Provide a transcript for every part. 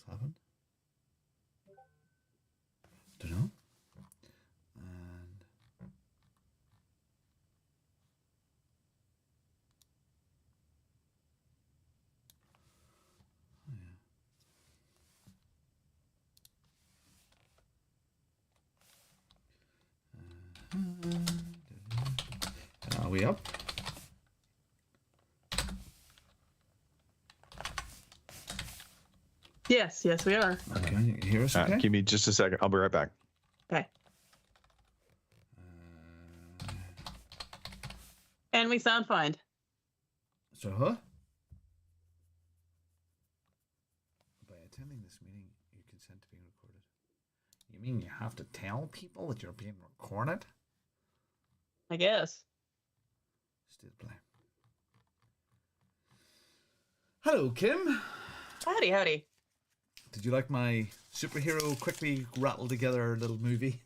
happened? Don't know. And are we up? Yes, we are. Okay, you can hear us okay? Give me just a second. I'll be right back. Okay. And we sound fine. So, huh? By attending this meeting, you consent to being recorded. You mean you have to tell people that you're being recorded? I guess. Still play. Hello, Kim. Howdy. Did you like my superhero quickly rattled together little movie?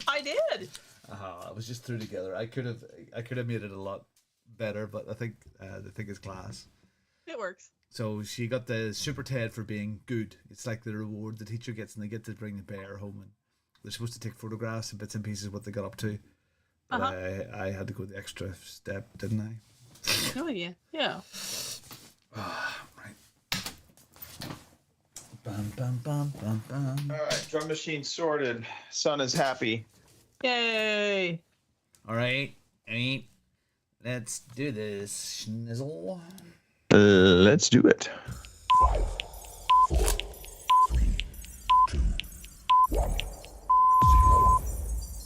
I did. I was just threw together. I could have made it a lot better, but I think the thing is class. It works. So she got the Super Ted for being good. It's like the reward the teacher gets, and they get to bring the bear home, and they're supposed to take photographs and bits and pieces of what they got up to. But I had to go the extra step, didn't I? Oh yeah. Right. Bum, bum, bum, bum, bum. All right, drum machine sorted. Son is happy. Yay. All right. Let's do this, Schnizzle. Let's do it. 5, 4, 3, 2, 1, 0.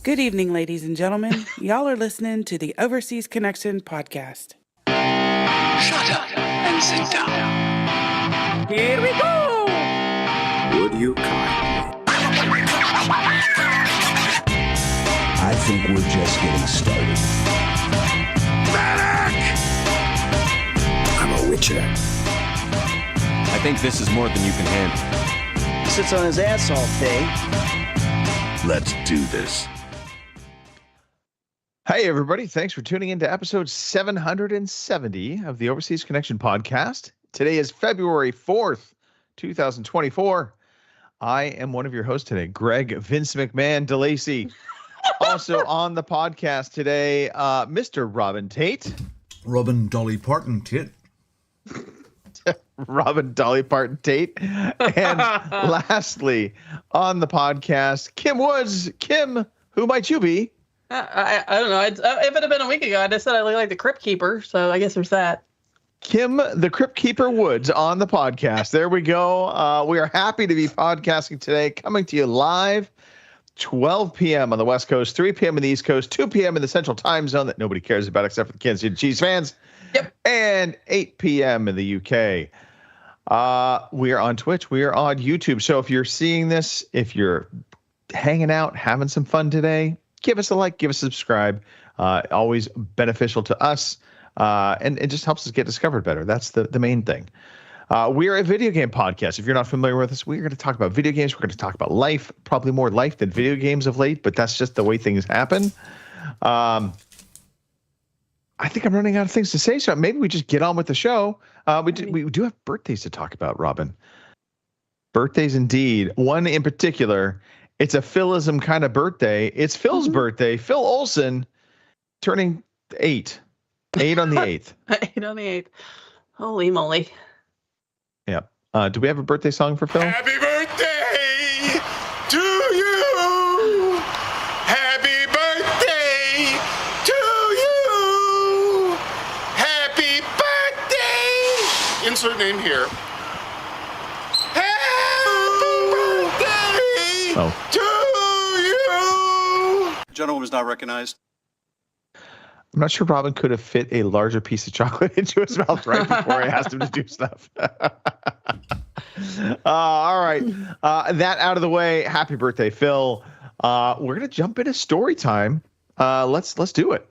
Good evening, ladies and gentlemen. Y'all are listening to the Overseas Connection podcast. Shut up and sit down. Here we go! Would you kindly? I think we're just getting started. Medic! I'm a witcher. I think this is more than you can handle. He sits on his ass all day. Let's do this. Hey, everybody. Thanks for tuning in to episode 770 of the Overseas Connection podcast. Today is February 4th, 2024. I am one of your hosts today, Greg Vince McMahon DeLacy. Also on the podcast today, Mr. Robin Tate. Robin Dolly Parton Tate. Robin Dolly Parton Tate. And lastly, on the podcast, Kim Woods. Kim, who might you be? I don't know. If it had been a week ago, I'd have said I look like the Crypt Keeper. So I guess there's that. Kim, the Crypt Keeper Woods on the podcast. There we go. We are happy to be podcasting today, coming to you live, 12 p.m. on the West Coast, 3 p.m. in the East Coast, 2 p.m. in the Central Time Zone that nobody cares about except for the Kansas City Chiefs fans. Yep. And 8 p.m. in the UK. We are on Twitch. We are on YouTube. So if you're seeing this, if you're hanging out, having some fun today, give us a like, give us a subscribe. Always beneficial to us. And it just helps us get discovered better. That's the main thing. We are a video game podcast. If you're not familiar with us, we're going to talk about video games. We're going to talk about life, probably more life than video games of late, but that's just the way things happen. I think I'm running out of things to say, so maybe we just get on with the show. We do have birthdays to talk about, Robin. Birthdays indeed. One in particular, it's a Philism kind of birthday. It's Phil's birthday. Phil Olsen turning 8. 8 on the 8th. 8 on the 8th. Holy moly. Yeah. Do we have a birthday song for Phil? Happy birthday to you. Happy birthday to you. Happy birthday. Insert name here. Happy birthday to you. Gentleman was not recognized. I'm not sure Robin could have fit a larger piece of chocolate into his mouth right before I asked him to do stuff. All right. That out of the way. Happy birthday, Phil. We're going to jump into story time. Let's do it.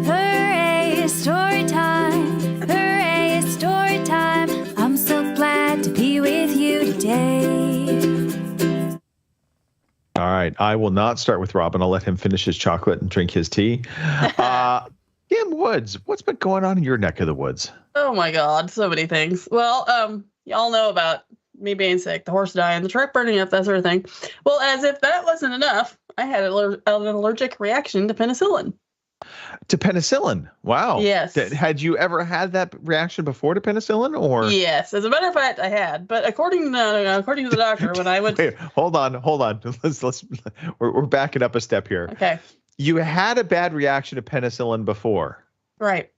Hooray, it's story time. Hooray, it's story time. I'm so glad to be with you today. All right. I will not start with Robin. I'll let him finish his chocolate and drink his tea. Kim Woods, what's been going on in your neck of the woods? Oh my God, so many things. Well, y'all know about me being sick, the horse dying, the truck burning up, that sort of thing. Well, as if that wasn't enough, I had an allergic reaction to penicillin. To penicillin? Wow. Yes. Had you ever had that reaction before to penicillin, or? Yes, as a matter of fact, I had. But according to the doctor, when I went, Wait, hold on. Let's we're backing up a step here. okay, You had a bad reaction to penicillin before. right.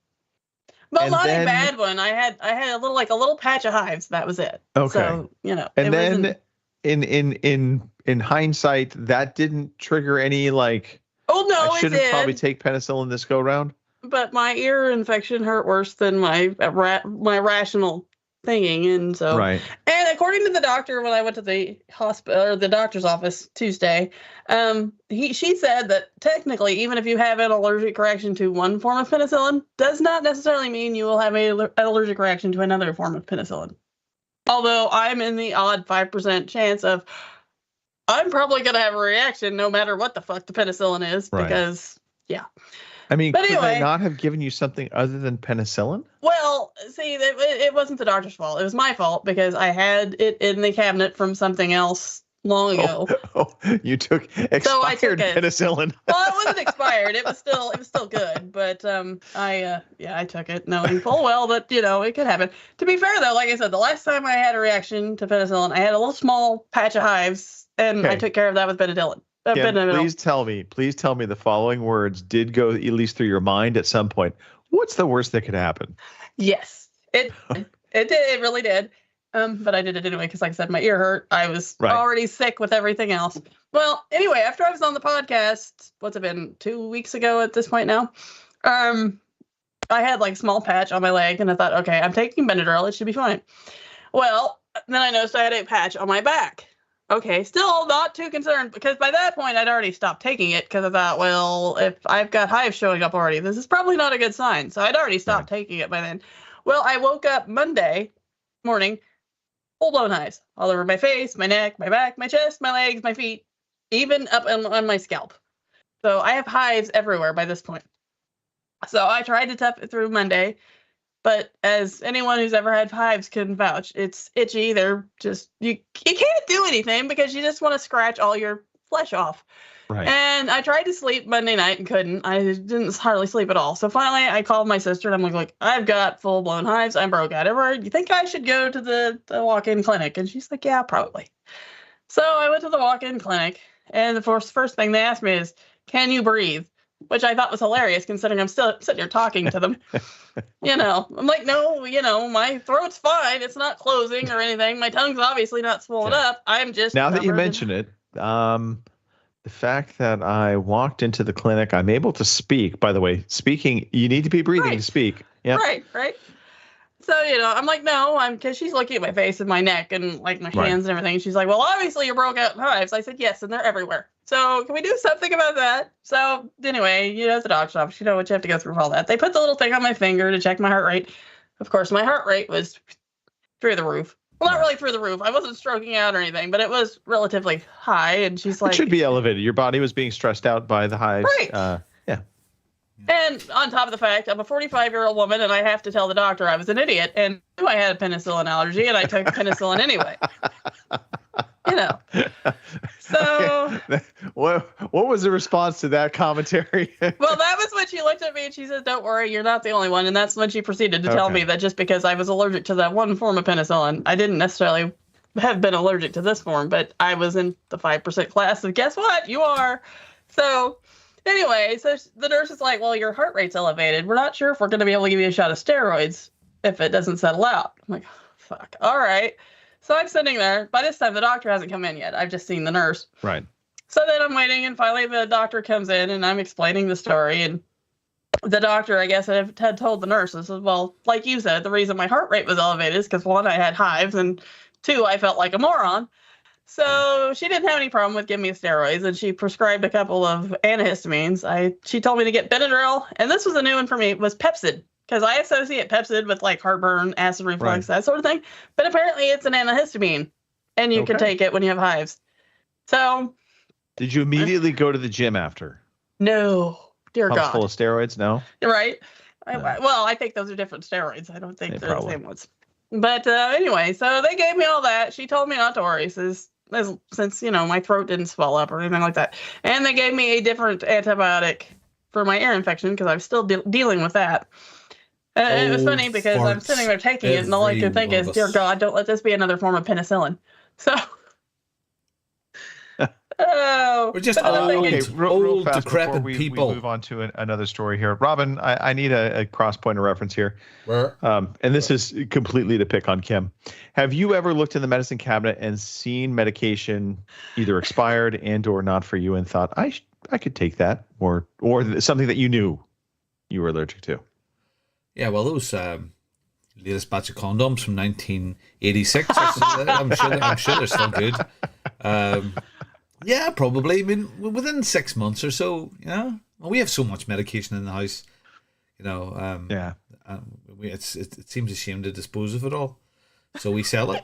Well, And not then- a bad one. I had a little patch of hives. That was it. Okay. So And it then wasn't- in hindsight, that didn't trigger any like, oh no, I it shouldn't did. probably take penicillin this go round. But my ear infection hurt worse than my rational thinking, and so Right. And according to the doctor, when I went to the hospital or the doctor's office Tuesday, she said that technically, even if you have an allergic reaction to one form of penicillin, does not necessarily mean you will have an allergic reaction to another form of penicillin. Although I'm in the odd 5% chance of I'm probably going to have a reaction no matter what the fuck the penicillin is, Right. because I mean, But could anyway- they not have given you something other than penicillin? well, see, it wasn't the doctor's fault. It was my fault because I had it in the cabinet from something else long ago. Oh, you took expired it. penicillin. Well, it wasn't expired. It was still good. But I took it knowing full well that it could happen. To be fair though, like I said, the last time I had a reaction to penicillin, I had a little small patch of hives, and I Okay. took care of that with Benadryl. Kim, Benadryl. please tell me the following words did go at least through your mind at some point. What's the worst that could happen? Yes, it did. It really did. But I did it anyway because, like I said, my ear hurt. I was Right. already sick with everything else. Well, anyway, after I was on the podcast, what's it been, 2 weeks ago at this point now? I had like a small patch on my leg, and I thought, okay, I'm taking Benadryl. It should be fine. Well, then I noticed I had a patch on my back. Okay, still not too concerned because by that point I'd already stopped taking it because I thought, well, if I've got hives showing up already, this is probably not a good sign. So I'd already stopped taking it by then. Well, I woke up Monday morning, full-blown hives all over my face, my neck, my back, my chest, my legs, my feet, even up on my scalp. So I have hives everywhere by this point. So I tried to tough it through Monday. But as anyone who's ever had hives can vouch, it's itchy. They're just, you can't do anything because you just want to scratch all your flesh off. Right. And I tried to sleep Monday night and couldn't. I didn't hardly sleep at all. So finally I called my sister and I'm like, I've got full blown hives. I'm broke out. You think I should go to the walk-in clinic? And she's like, yeah, probably. So I went to the walk-in clinic, and the first thing they asked me is, can you breathe? Which I thought was hilarious considering I'm still sitting here talking to them. I'm like, no, my throat's fine. It's not closing or anything. My tongue's obviously not swollen up. I'm just Now that you covered in-" mention it, the fact that I walked into the clinic, I'm able to speak. By the way, speaking, you need to be breathing Right. to speak. Yeah. Right. So, I'm like, no, because she's looking at my face and my neck and like my Right. hands and everything. She's like, well, obviously you're broke out in hives. I said, yes, and they're everywhere. So can we do something about that? So anyway, at the doctor's office, what you have to go through for all that. They put the little thing on my finger to check my heart rate. Of course, my heart rate was through the roof. Well, not really through the roof. I wasn't stroking out or anything, but it was relatively high. And she's like, It should be elevated. Your body was being stressed out by the hives. Right. Yeah. And on top of the fact, I'm a 45-year-old woman, and I have to tell the doctor I was an idiot and knew I had a penicillin allergy, and I took penicillin anyway. So, What was the response to that commentary? well, that was when she looked at me and she said, don't worry, you're not the only one. And that's when she proceeded to tell Okay. me that just because I was allergic to that one form of penicillin, I didn't necessarily have been allergic to this form, but I was in the 5% class. And guess what? You are. So anyway, so the nurse is like, well, your heart rate's elevated. We're not sure if we're going to be able to give you a shot of steroids if it doesn't settle out. I'm like, fuck. All right. So I'm sitting there. By this time, the doctor hasn't come in yet. I've just seen the nurse. Right. So then I'm waiting, and finally the doctor comes in, and I'm explaining the story. And the doctor, I guess, had told the nurses, well, like you said, the reason my heart rate was elevated is because, one, I had hives, and two, I felt like a moron. So she didn't have any problem with giving me steroids, and she prescribed a couple of antihistamines. She told me to get Benadryl, and this was a new one for me, was Pepcid. Because I associate Pepcid with like heartburn, acid reflux, that sort of thing. But apparently it's an antihistamine, and you can take it when you have hives. So. Did you immediately go to the gym after? No, dear Pumps God. full of steroids? No. Right? Well, I think those are different steroids. I don't think they're the same ones. But anyway, so they gave me all that. She told me not to worry, since my throat didn't swell up or anything like that. And they gave me a different antibiotic for my ear infection because I'm still dealing with that. And it was funny because I'm sitting there taking it, and all I could think is, "Dear God, don't let this be another form of penicillin." So. We're just real fast decrepit before we people. move on to another story here. Robin, I need a cross point of reference here. Where? And this is completely to pick on Kim. Have you ever looked in the medicine cabinet and seen medication either expired and or not for you and thought, I could take that, or something that you knew you were allergic to? Yeah, well, those latest batch of condoms from 1986. I'm sure they're still good. Yeah, probably. I mean, within 6 months or so. Yeah, well, we have so much medication in the house. Yeah. It seems a shame to dispose of it all, so we sell it.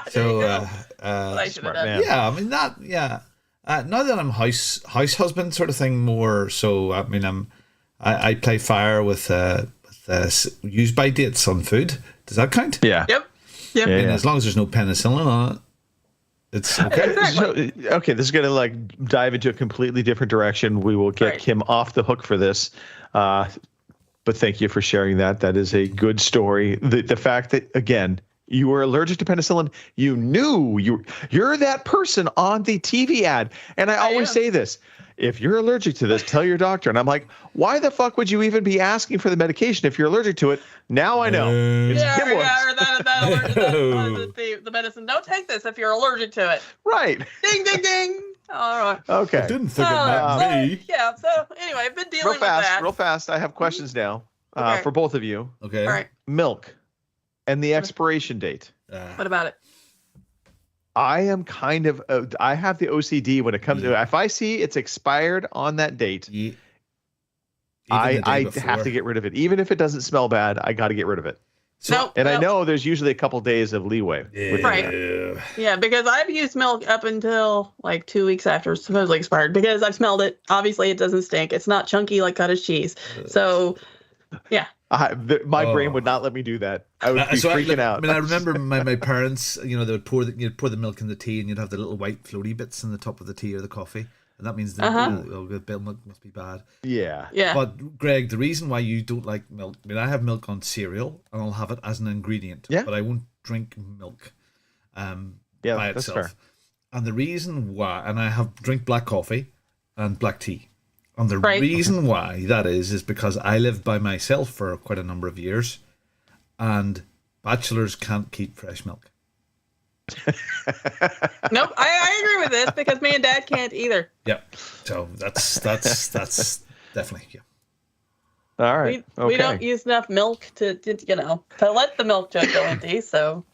So, Smart man. yeah, I mean that. Yeah, now that I'm house husband sort of thing more. So I mean, I play fire with use by dates on food. Does that count? Yeah. Yep. I mean, as long as there's no penicillin on it. It's okay. Exactly. So, okay, this is going to dive into a completely different direction. We will get Kim off the hook for this. But thank you for sharing that. That is a good story. The fact that, again, you were allergic to penicillin, you knew you're that person on the TV ad. And I always say this. If you're allergic to this, tell your doctor. And I'm like, why the fuck would you even be asking for the medication if you're allergic to it? Now I know. It's Kim Woods. The medicine. Don't take this if you're allergic to it. Right. Ding, ding, ding. All right. Okay. I didn't think it meant me. Yeah. So anyway, I've been dealing with that. Real fast. I have questions now Okay. for both of you. Okay. All right. Milk and the expiration date. What about it? I am kind of I have the OCD when it comes to if I see it's expired on that date, I have to get rid of it. Even if it doesn't smell bad, I got to get rid of it. I know there's usually a couple days of leeway. Right. Yeah, because I've used milk up until like 2 weeks after it's supposedly expired because I've smelled it. Obviously, it doesn't stink. It's not chunky like cottage cheese. So, yeah. My brain would not let me do that. I would be freaking out. I mean, I remember my parents. They would pour the milk in the tea, and you'd have the little white floaty bits in the top of the tea or the coffee, and that means the milk must be bad. Yeah. But Greg, the reason why you don't like milk, I mean, I have milk on cereal, and I'll have it as an ingredient. Yeah. But I won't drink milk. By that's itself. fair. And the reason why, and I drink black coffee and black tea. And the reason why that is because I lived by myself for quite a number of years, and bachelors can't keep fresh milk. Nope, I agree with this because me and Dad can't either. Yep. So that's definitely All right. We don't use enough milk to let the milk jug go empty. So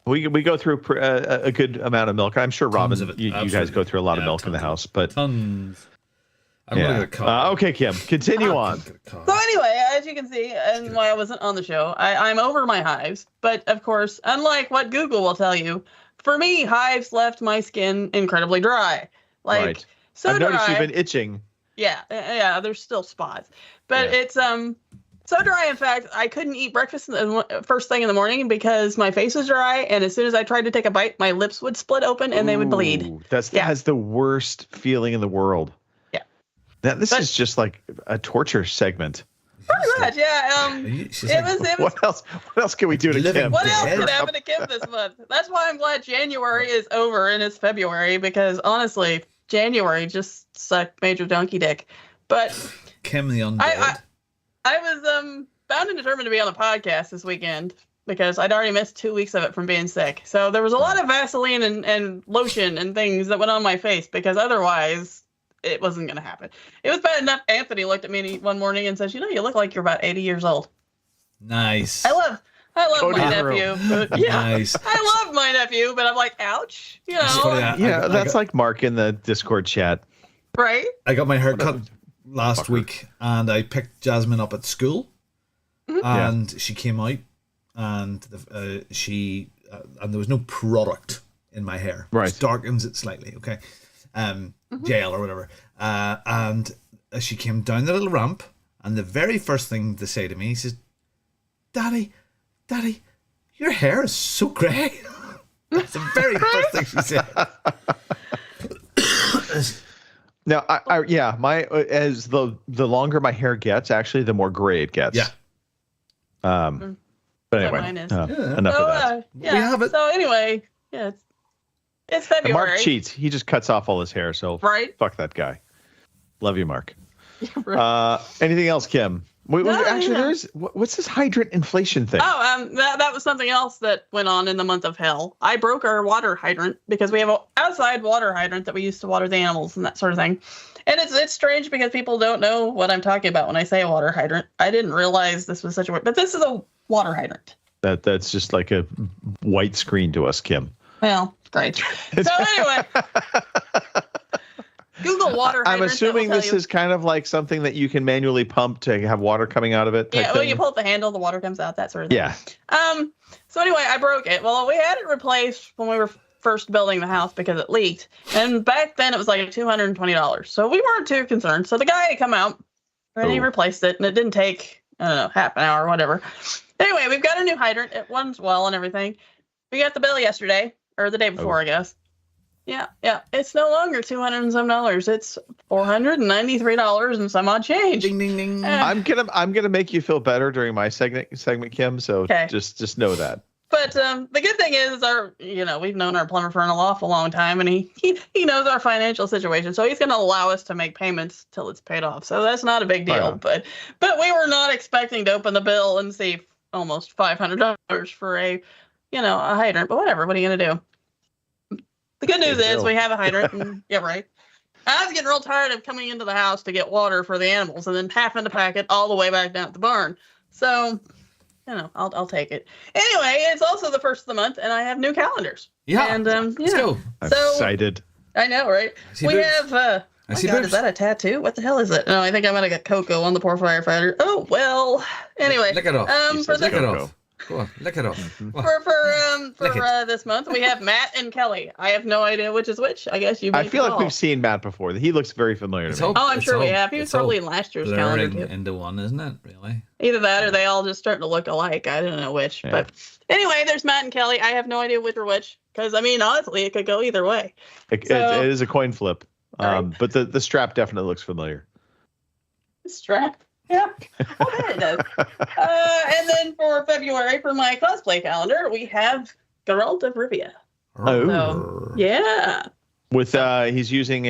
we go through a good amount of milk. I'm sure Robin, you guys go through a lot of milk in the house, but tons. I'm gonna get a coffee. Okay, Kim, continue on. So anyway, as you can see, and why I wasn't on the show, I'm over my hives. But of course, unlike what Google will tell you, for me, hives left my skin incredibly dry. Like so I've dry. noticed you've been itching. Yeah, there's still spots, but it's so dry. In fact, I couldn't eat breakfast first thing in the morning because my face was dry, and as soon as I tried to take a bite, my lips would split open and they would bleed. That's the worst feeling in the world. This is just like a torture segment. Pretty much, yeah. What else can we do to Kim? What else could happen to Kim this month? That's why I'm glad January is over and it's February because honestly, January just sucked major donkey dick. But Kim the undead. I was bound and determined to be on the podcast this weekend because I'd already missed 2 weeks of it from being sick. So there was a lot of Vaseline and lotion and things that went on my face because otherwise it wasn't going to happen. It was bad enough. Anthony looked at me one morning and says, you look like you're about 80 years old. Nice. I love my nephew. But nice. I love my nephew, but I'm like, ouch. That's like Mark in the Discord chat. Right? I got my hair cut last week, and I picked Jasmine up at school, and she came out, and and there was no product in my hair. Right. It darkens it slightly, okay? Gel or whatever. And she came down the little ramp, and the very first thing to say to me, he says, Daddy, Your hair is so grey. That's the very first thing she said. Now, as the longer my hair gets, actually, the more gray it gets. Yeah. But anyway, mine is. enough So, of that. yeah. We have it. So anyway, yeah, it's And February. Mark cheats. He just cuts off all his hair. So Right. fuck that guy. Love you, Mark. Right. Anything else, Kim? Actually, yeah. there's what's this hydrant inflation thing? Oh, that was something else that went on in the month of hell. I broke our water hydrant because we have an outside water hydrant that we use to water the animals and that sort of thing. And it's strange because people don't know what I'm talking about when I say a water hydrant. I didn't realize this was such a word, but this is a water hydrant. That's just like a white screen to us, Kim. Well, great. So anyway, Google water hydrant. I'm assuming this is kind of like something that you can manually pump to have water coming out of it. Yeah, well, thing. you pull up the handle, the water comes out, that sort of thing. Yeah. So anyway, I broke it. Well, we had it replaced when we were first building the house because it leaked. And back then it was like $220. So we weren't too concerned. So the guy had come out and he replaced it, and it didn't take, I don't know, half an hour or whatever. Anyway, we've got a new hydrant. It runs well and everything. We got the bill yesterday, or the day before, I guess. Yeah. It's no longer $200 and some. It's $493 and some odd change. Ding ding ding. I'm gonna make you feel better during my segment, Kim. So Okay. just know that. But the good thing is we've known our plumber for an awful long time, and he knows our financial situation, so he's going to allow us to make payments till it's paid off. So that's not a big deal. Right. But we were not expecting to open the bill and see almost $500 for a hydrant. But whatever. What are you going to do? The good news is we have a hydrant. And, yeah, right. I was getting real tired of coming into the house to get water for the animals and then having to pack it all the way back down at the barn. So, I'll take it. Anyway, it's also the first of the month, and I have new calendars. Yeah. And Let's go. I'm So excited. I know, right? see We boobs. have. I My see God, boobs. is that a tattoo? What the hell is it? No, I think I might have got Coco on the poor firefighter. Oh well. Anyway, Lick it off. for Lick it the, off. Go on, lick it off. for this month, we have Matt and Kelly. I have no idea which is which. I guess you. I make feel the like call. we've seen Matt before. He looks very familiar to me. Oh, I'm sure we have. He was probably in last year's calendar blurring too. into one, isn't it? Really? Either that or they all just starting to look alike. I don't know which. Yeah. But anyway, there's Matt and Kelly. I have no idea which or which. Because, honestly, it could go either way. It So- is a coin flip. Right. But the strap definitely looks familiar. Strap. Yeah, I'll bet it does. And then for February, for my cosplay calendar, we have Geralt of Rivia. Oh. So, yeah. With he's using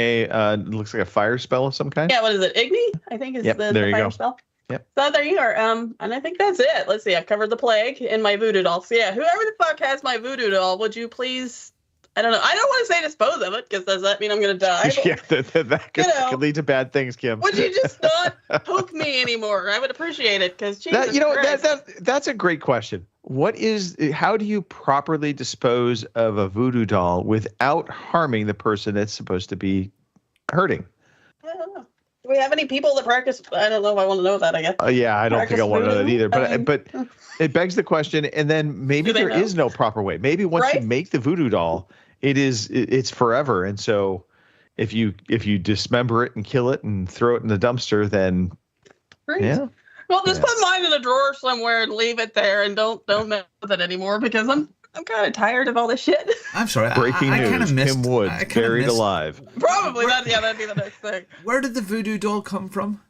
looks like a fire spell of some kind. Yeah, what is it? Igni, I think is Yep, the there you fire go. spell. Yep. So there you are. And I think that's it. Let's see. I've covered the plague and my voodoo doll. So yeah, whoever the fuck has my voodoo doll, would you please? I don't know. I don't want to say dispose of it because does that mean I'm going to die? Yeah, that could lead to bad things, Kim. Would you just not poke me anymore? I would appreciate it because That's a great question. How do you properly dispose of a voodoo doll without harming the person that's supposed to be hurting? I don't know. Do we have any people that practice? I don't know if I want to know that, I guess. Yeah, I don't think I want to know that either. I mean- But it begs the question, and then maybe Do they there know? is no proper way. Maybe once you Right? make the voodoo doll, it's forever. And so if you dismember it and kill it and throw it in the dumpster, then Great. yeah. Well, just Yeah. put mine in a drawer somewhere and leave it there, and don't mess with it anymore because I'm kind of tired of all this shit. I'm sorry. Breaking I kind news: of missed. Kim Woods I kinda buried missed- alive. Probably that'd be the next thing. Where did the voodoo doll come from?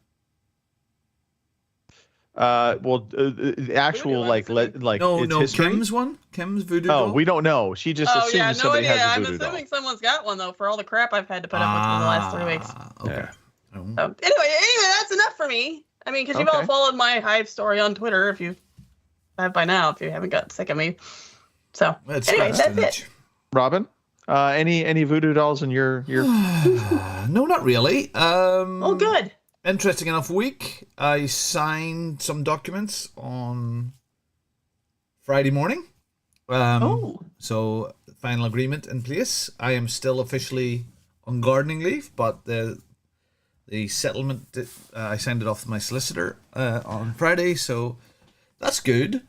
The actual Voodoo, like I'm like No, its no, history. Kim's one. Kim's voodoo doll. Oh, we don't know. She just Oh assumes yeah, no somebody idea. has a I'm voodoo doll. assuming someone's got one though for all the crap I've had to put up with for the last 3 weeks. Okay. Yeah. Oh. So, anyway, that's enough for me. I mean, because you've all Okay. followed my Hive story on Twitter, if you have by now, if you haven't got sick of me. So Let's anyway, scratch that's the it. itch. Robin, any voodoo dolls in your No, not really. Oh, good. Interesting enough week. I signed some documents on Friday morning. So final agreement in place. I am still officially on gardening leave, but the settlement I signed it off with my solicitor on Friday, so that's good.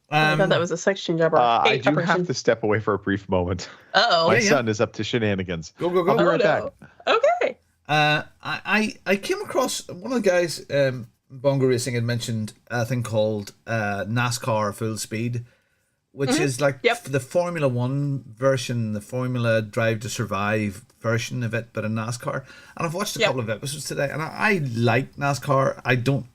I thought that was a sex change operation. I do have to step away for a brief moment. Uh-oh. My yeah. son is up to shenanigans. Go. I'll be right back. Okay. I came across one of the guys, Bongo Racing had mentioned a thing called NASCAR Full Speed, which is like Yep. the Formula One version, the Formula Drive to Survive version of it, but in NASCAR. And I've watched a couple of episodes today, and I like NASCAR. I don't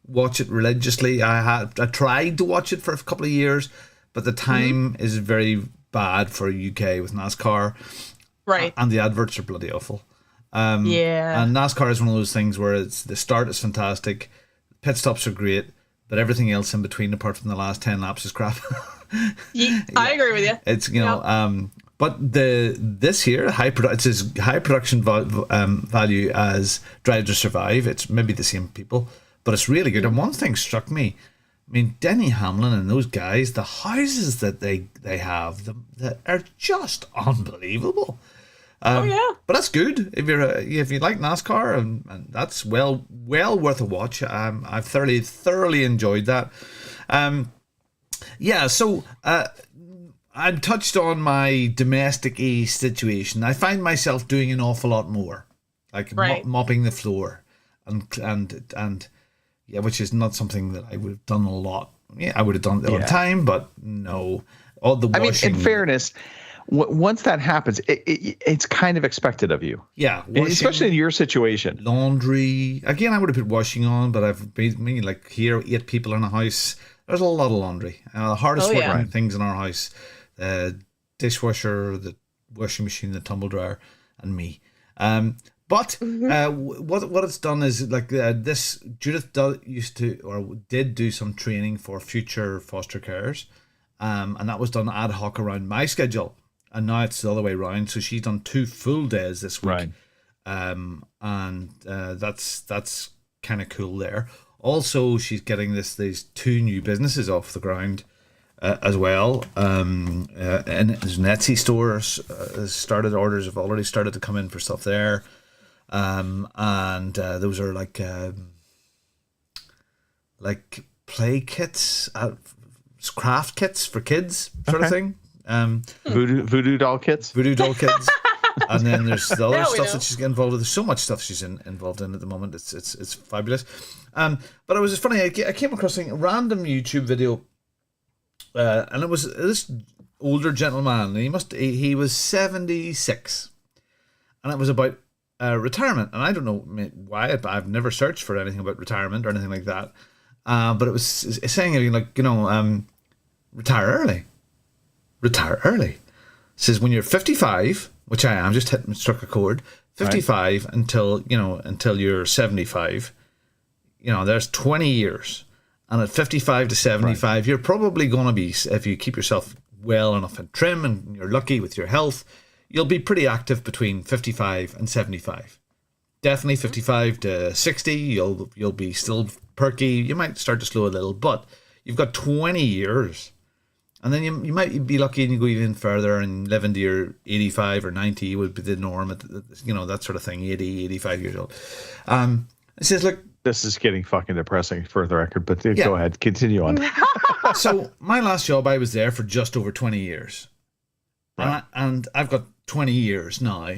watch it religiously. I tried to watch it for a couple of years, but the time is very bad for UK with NASCAR. Right. And the adverts are bloody awful. Yeah. And NASCAR is one of those things where it's the start is fantastic, pit stops are great, but everything else in between, apart from the last 10 laps, is crap. I agree with you. It's but this here it's as high production value as Drive to Survive. It's maybe the same people, but it's really good. And one thing struck me. I mean, Denny Hamlin and those guys, the houses that they have, that are just unbelievable. Oh yeah. But that's good if you like NASCAR, and that's well worth a watch. I've thoroughly enjoyed that. So I touched on my domestic situation. I find myself doing an awful lot more, like mopping the floor, and which is not something that I would have done a lot. Yeah, I would have done it all the time, but no. All the washing. I mean, in fairness, once that happens, it's kind of expected of you. Yeah, especially in your situation. Laundry. Again, I would have put washing on, but I've been like here, 8 people in a house. There's a lot of laundry. The hardest working things in our house: dishwasher, the washing machine, the tumble dryer, and me. But what it's done is like this. Judith did do some training for future foster carers, and that was done ad hoc around my schedule. And now it's the other way around. So she's done 2 full days this week, that's kind of cool there. Also, she's getting these 2 new businesses off the ground as well. And there's an Etsy store has started. Orders have already started to come in for stuff there. And those are like play kits, craft kits for kids, sort of thing. Voodoo doll kits. And then there's the other stuff that she's getting involved with. There's so much stuff she's involved in at the moment. It's fabulous. But it was funny. I came across a random YouTube video, and it was this older gentleman. He was 76, and it was about retirement. And I don't know why, but I've never searched for anything about retirement or anything like that. But it was saying like, retire early. Retire early. It says when you're 55, which I am, just struck a chord. 55 until you're 75. There's 20 years, and at 55 to 75, you're probably going to be, if you keep yourself well enough and trim, and you're lucky with your health, you'll be pretty active between 55 and 75. Definitely 55 to 60, you'll be still perky. You might start to slow a little, but you've got 20 years. And then you might be lucky and you go even further and live into your 85 or 90 would be the norm, that sort of thing, 80, 85 years old. It says, look. This is getting fucking depressing for the record, but go ahead, continue on. So my last job, I was there for just over 20 years. Right. And I've got 20 years now.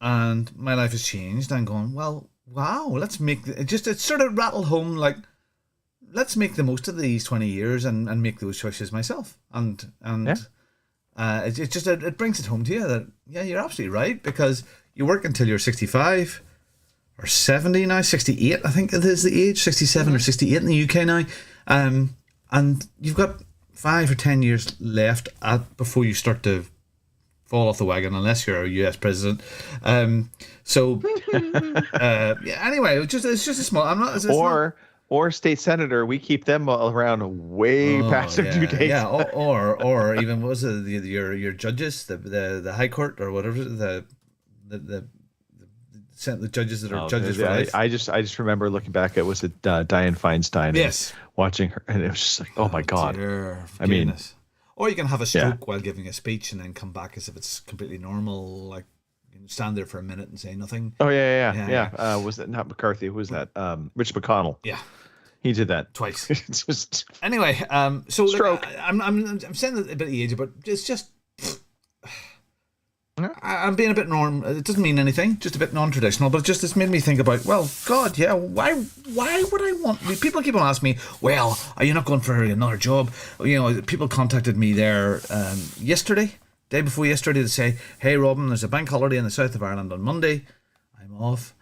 And my life has changed. I'm going, well, wow, let's make it sort of rattled home like, let's make the most of these 20 years and make those choices myself. And it brings it home to you that, you're absolutely right, because you work until you're 65 or 70 now, 68, I think it is the age, 67 or 68 in the UK now. And you've got 5 or 10 years left before you start to fall off the wagon, unless you're a US president. Anyway, it's just a small, I'm not, or state senator, we keep them around way past their due dates. Yeah, or even what was it, your judges, the high court or whatever, the judges that are judges for life. I just remember looking back. It was Dianne Feinstein. Yes, watching her, and it was just like, oh my god. I mean, or you can have a stroke while giving a speech and then come back as if it's completely normal, like. Stand there for a minute and say nothing. Oh yeah. Was that not McCarthy? Who was that? Rich McConnell. Yeah, he did that twice. It's just anyway. So stroke. I'm saying that a bit of age, but it's just I'm being a bit it doesn't mean anything, just a bit non-traditional, but it's made me think about, well, God, yeah, why would I want, people keep on asking me, well, are you not going for another job? You know, people contacted me there day before yesterday, to say, hey, Robin, there's a bank holiday in the south of Ireland on Monday. I'm off.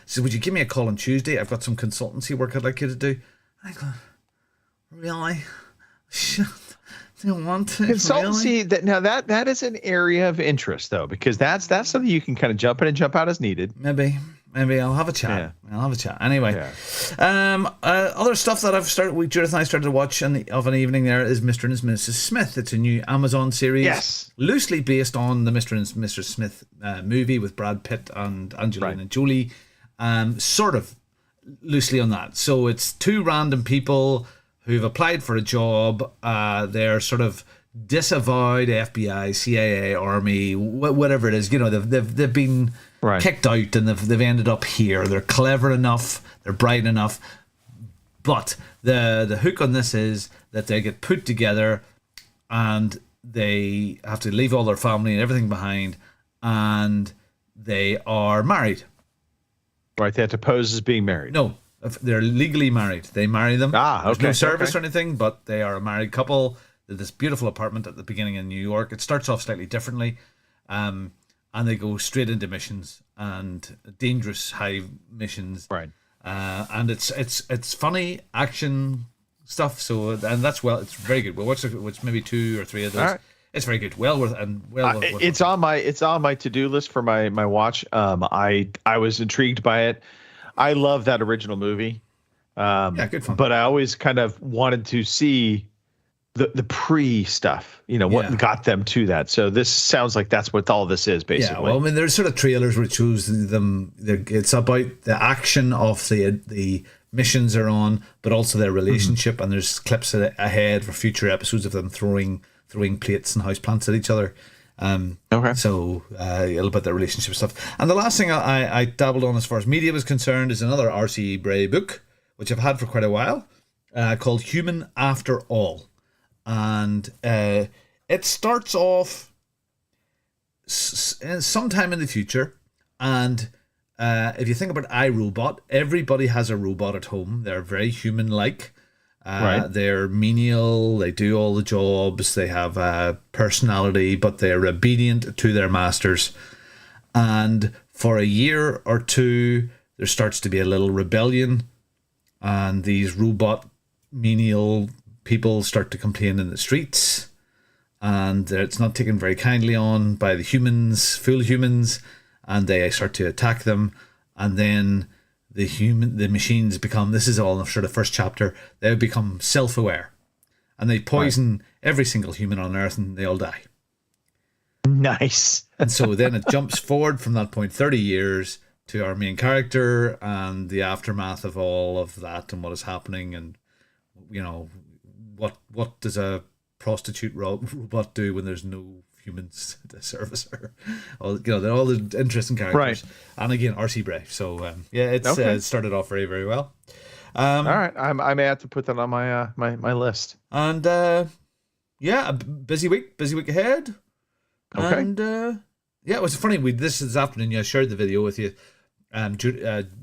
So would you give me a call on Tuesday? I've got some consultancy work I'd like you to do. I go, really? Shit. I don't want to. Consultancy, really? that is an area of interest, though, because that's something you can kind of jump in and jump out as needed. Maybe I'll have a chat. Yeah. I'll have a chat. Anyway, other stuff that Judith and I started to watch of an evening there is Mr. and Mrs. Smith. It's a new Amazon series. Yes. Loosely based on the Mr. and Mrs. Smith movie with Brad Pitt and Angelina Jolie. Sort of loosely on that. So it's two random people who've applied for a job. They're sort of disavowed FBI, CIA, Army, whatever it is. You know, they've been kicked out and they've ended up here. They're clever enough. They're bright enough. But the hook on this is that they get put together and they have to leave all their family and everything behind, and they are married. Right, they have to pose as being married. No. They're legally married. They marry them. Okay. There's no service or anything, but they are a married couple. They're this beautiful apartment at the beginning in New York. It starts off slightly differently, and they go straight into missions and dangerous high missions. Right. And it's funny action stuff. So it's very good. We'll watch maybe 2 or 3 of those. All right. It's very good. Well worth. It's on my to-do list for my watch. I was intrigued by it. I love that original movie. Good fun. But I always kind of wanted to see the pre stuff, what got them to that. So this sounds like that's what all this is, basically. Yeah, well, I mean, there's sort of trailers which shows them. It's about the action of the missions they're on, but also their relationship. And there's clips ahead for future episodes of them throwing plates and houseplants at each other. So a little bit of the relationship stuff. And the last thing I dabbled on as far as media was concerned is another R.C. Bray book, which I've had for quite a while, called Human After All. And it starts off sometime in the future. And if you think about iRobot, everybody has a robot at home. They're very human-like. They're menial, they do all the jobs, they have personality, but they're obedient to their masters. And for a year or two, there starts to be a little rebellion, and these robot menial people start to complain in the streets, and it's not taken very kindly on by the humans, full humans, and they start to attack them, and then the machines become, this is all sort of first chapter, they become self-aware, and they poison every single human on Earth, and they all die. Nice. And so then it jumps forward from that point 30 years to our main character and the aftermath of all of that and what is happening, and what does a prostitute robot do when there's no humans to service her? They're all the interesting characters. Right. And again, R.C. Bray. So it started off very, very well. All right, I may have to put that on my my list. And a busy week ahead. Okay. And it was funny. This afternoon, I shared the video with you.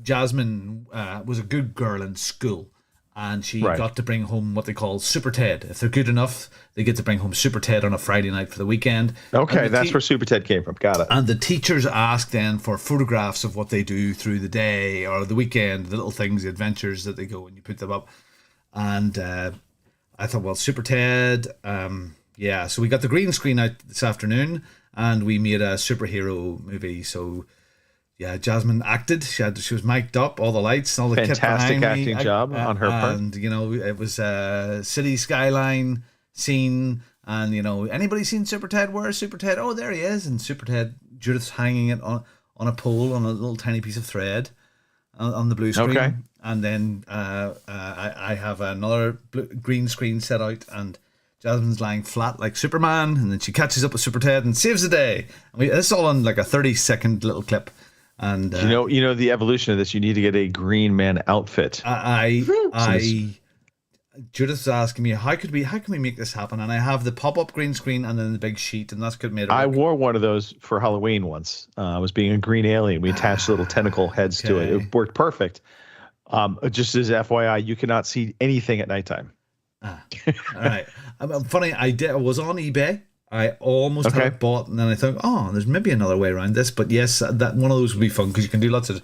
Jasmine was a good girl in school, and she got to bring home what they call Super Ted. If they're good enough, they get to bring home Super Ted on a Friday night for the weekend. Okay, that's where Super Ted came from. Got it. And the teachers ask then for photographs of what they do through the day or the weekend, the little things, the adventures that they go, and you put them up. And I thought, well, Super Ted, so we got the green screen out this afternoon, and we made a superhero movie. So yeah, Jasmine acted. She was mic'd up, all the lights, all the kit fantastic behind acting me. job on her part. And it was a city skyline scene. And anybody seen Super Ted? Where's Super Ted? Oh, there he is. And Super Ted, Judith's hanging it on a pole on a little tiny piece of thread on the blue screen. Okay. And then I have another green screen set out, and Jasmine's lying flat like Superman, and then she catches up with Super Ted and saves the day. This is all on like a 30-second little clip. And you know the evolution of this. You need to get a Green Man outfit. I Judith's asking me how can we make this happen? And I have the pop-up green screen and then the big sheet, and that's good made it I work. wore one of those for Halloween once. I was being a green alien. We attached little tentacle heads to it. Okay. It worked perfect. Just as FYI, you cannot see anything at nighttime. All right. Funny, I was on eBay. I almost had it bought, and then I thought, oh, there's maybe another way around this. But yes, that one of those would be fun because you can do lots of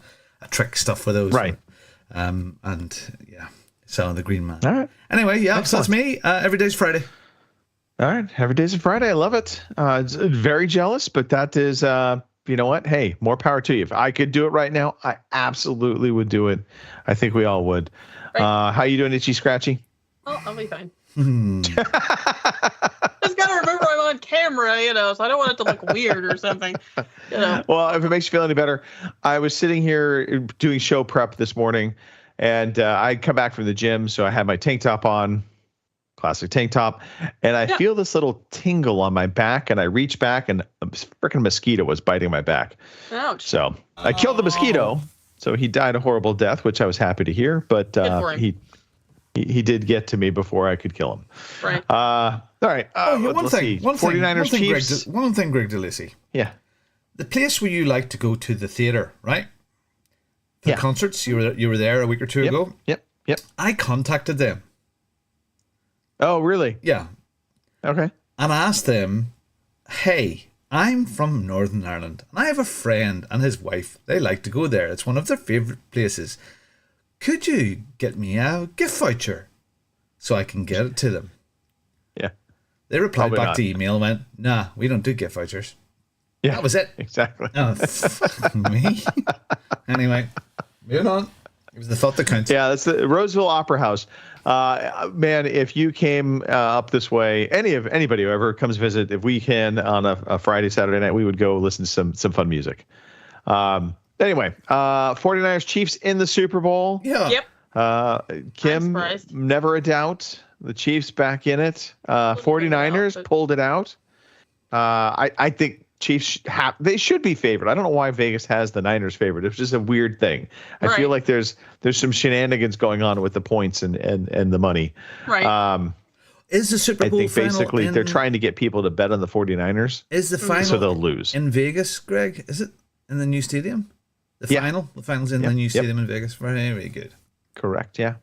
trick stuff with those. Right. And yeah, so the Green Man. All right. Anyway, yeah, so Excellent. that's me. Every day's Friday. All right. Every day's a Friday. I love it. It's very jealous, but that is, you know what? Hey, more power to you. If I could do it right now, I absolutely would do it. I think we all would. Right. How you doing, Itchy Scratchy? Oh, I'll be fine. Just gotta remember I'm on camera, so I don't want it to look weird or something. Well, if it makes you feel any better, I was sitting here doing show prep this morning, and I come back from the gym, so I had my tank top on, classic tank top, and I feel this little tingle on my back, and I reach back, and a freaking mosquito was biting my back. Ouch. So I killed the mosquito, so he died a horrible death, which I was happy to hear, but he did get to me before I could kill him. Right. All right. Let's see. 49ers Chiefs. One thing, Greg DeLacy. Yeah. The place where you like to go to the theater, right? The concerts. You were there a week or two ago. Yep. I contacted them. Oh, really? Yeah. Okay. And I asked them, hey, I'm from Northern Ireland, and I have a friend and his wife. They like to go there. It's one of their favourite places. Could you get me a gift voucher so I can get it to them? Yeah. They replied Probably back not. to email and went, nah, we don't do gift vouchers. Yeah. That was it. Exactly. Oh, fuck me. Anyway, moving on. It was the thought that counts. Yeah, that's the Roseville Opera House. Man, if you came up this way, anybody who ever comes visit, if we can on a Friday, Saturday night, we would go listen to some fun music. Anyway, 49ers Chiefs in the Super Bowl. Yeah. Yep. Kim, surprised. never a doubt. The Chiefs back in it. 49ers pulled it out. I think Chiefs they should be favored. I don't know why Vegas has the Niners favored. It's just a weird thing. I feel like there's some shenanigans going on with the points and the money. Right. Is the Super Bowl I think basically they're trying to get people to bet on the 49ers. Is the final so they'll lose in Vegas, Greg? Is it in the new stadium? The final's in the new stadium in Vegas. Very, very good. Correct. Yeah.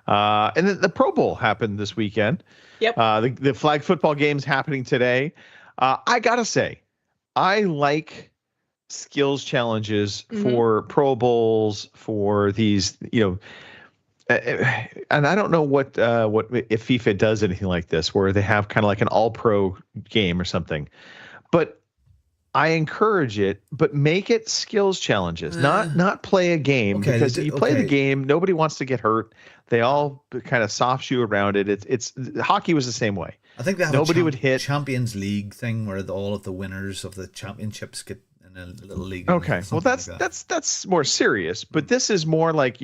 And then the Pro Bowl happened this weekend. Yep. The flag football game's happening today. I gotta say, I like skills challenges for Pro Bowls, for these, and I don't know what if FIFA does anything like this, where they have kind of like an all-pro game or something, but I encourage it, but make it skills challenges, not play a game, because you play the game, nobody wants to get hurt. They all kind of soft shoe around it. It's hockey was the same way. I think they have nobody a would hit Champions League thing where all of the winners of the championships get in a little league. Okay, well that's more serious, but this is more like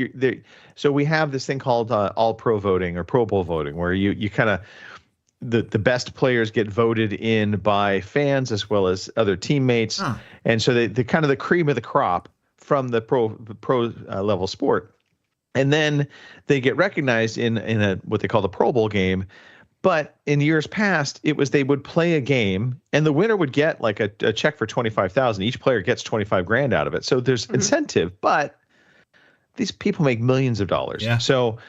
so we have this thing called all pro voting or Pro Bowl voting, where you kind of the best players get voted in by fans as well as other teammates, and so they kind of the cream of the crop from the pro level sport, and then they get recognized in a what they call the Pro Bowl game. But in years past, it was they would play a game and the winner would get like a check for $25,000. Each player gets $25,000 out of it. So there's incentive, but these people make millions of dollars. Yeah. So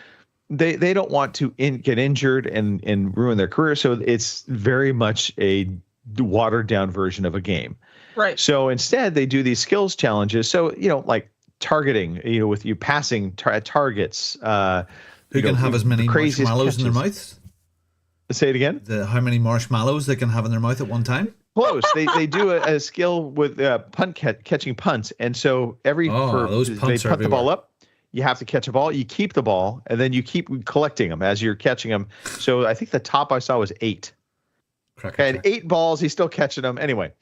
they don't want to get injured and ruin their career. So it's very much a watered down version of a game. Right. So instead they do these skills challenges. So, like targeting, with you passing targets. Who can have as many marshmallows in their mouths? Say it again. How many marshmallows they can have in their mouth at one time? Close. They do a skill with catching punts, and so those punts they punt the ball up. You have to catch a ball. You keep the ball, and then you keep collecting them as you're catching them. So I think the top I saw was 8. And 8 balls. He's still catching them anyway.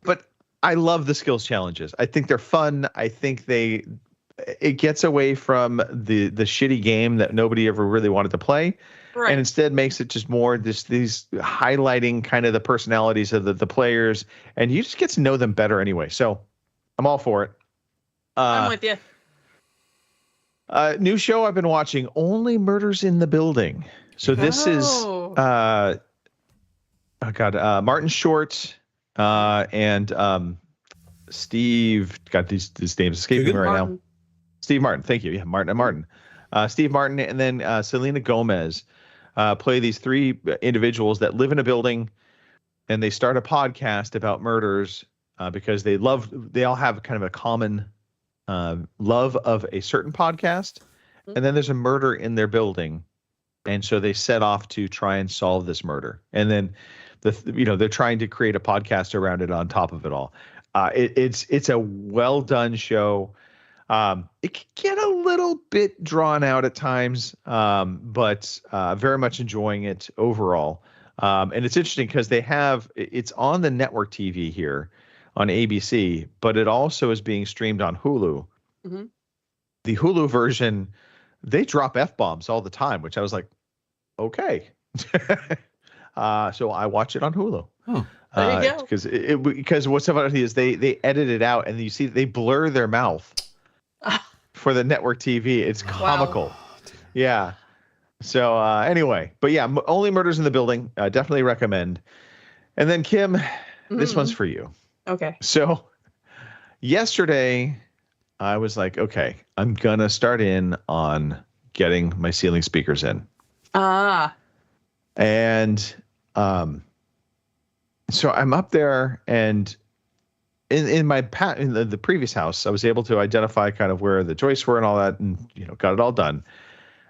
But I love the skills challenges. I think they're fun. I think it gets away from the shitty game that nobody ever really wanted to play. Right. And instead makes it just more these highlighting kind of the personalities of the players, and you just get to know them better anyway. So I'm all for it. I'm with you. New show I've been watching, Only Murders in the Building. So this is Martin Short and Steve. Got these names escaping me right now. Steve Martin, thank you. Yeah, Martin. Steve Martin, and then Selena Gomez play these three individuals that live in a building, and they start a podcast about murders because they all have kind of a common love of a certain podcast, and then there's a murder in their building, and so they set off to try and solve this murder, and then they're trying to create a podcast around it on top of it all. It's a well done show. It can get a little bit drawn out at times, but very much enjoying it overall. And it's interesting because it's on the network TV here on ABC, but it also is being streamed on Hulu. Mm-hmm. The Hulu version, they drop F-bombs all the time, which I was like, okay. So I watch it on Hulu. Oh, there you go. Because what's so funny is they edit it out, and you see they blur their mouth for the network TV. It's comical. Wow. Yeah. So anyway, but yeah, Only Murders in the Building. Definitely recommend. And then Kim, this one's for you. Okay. So yesterday I was like, okay, I'm going to start in on getting my ceiling speakers in. And so I'm up there, and in the previous house, I was able to identify kind of where the joists were and all that, and got it all done.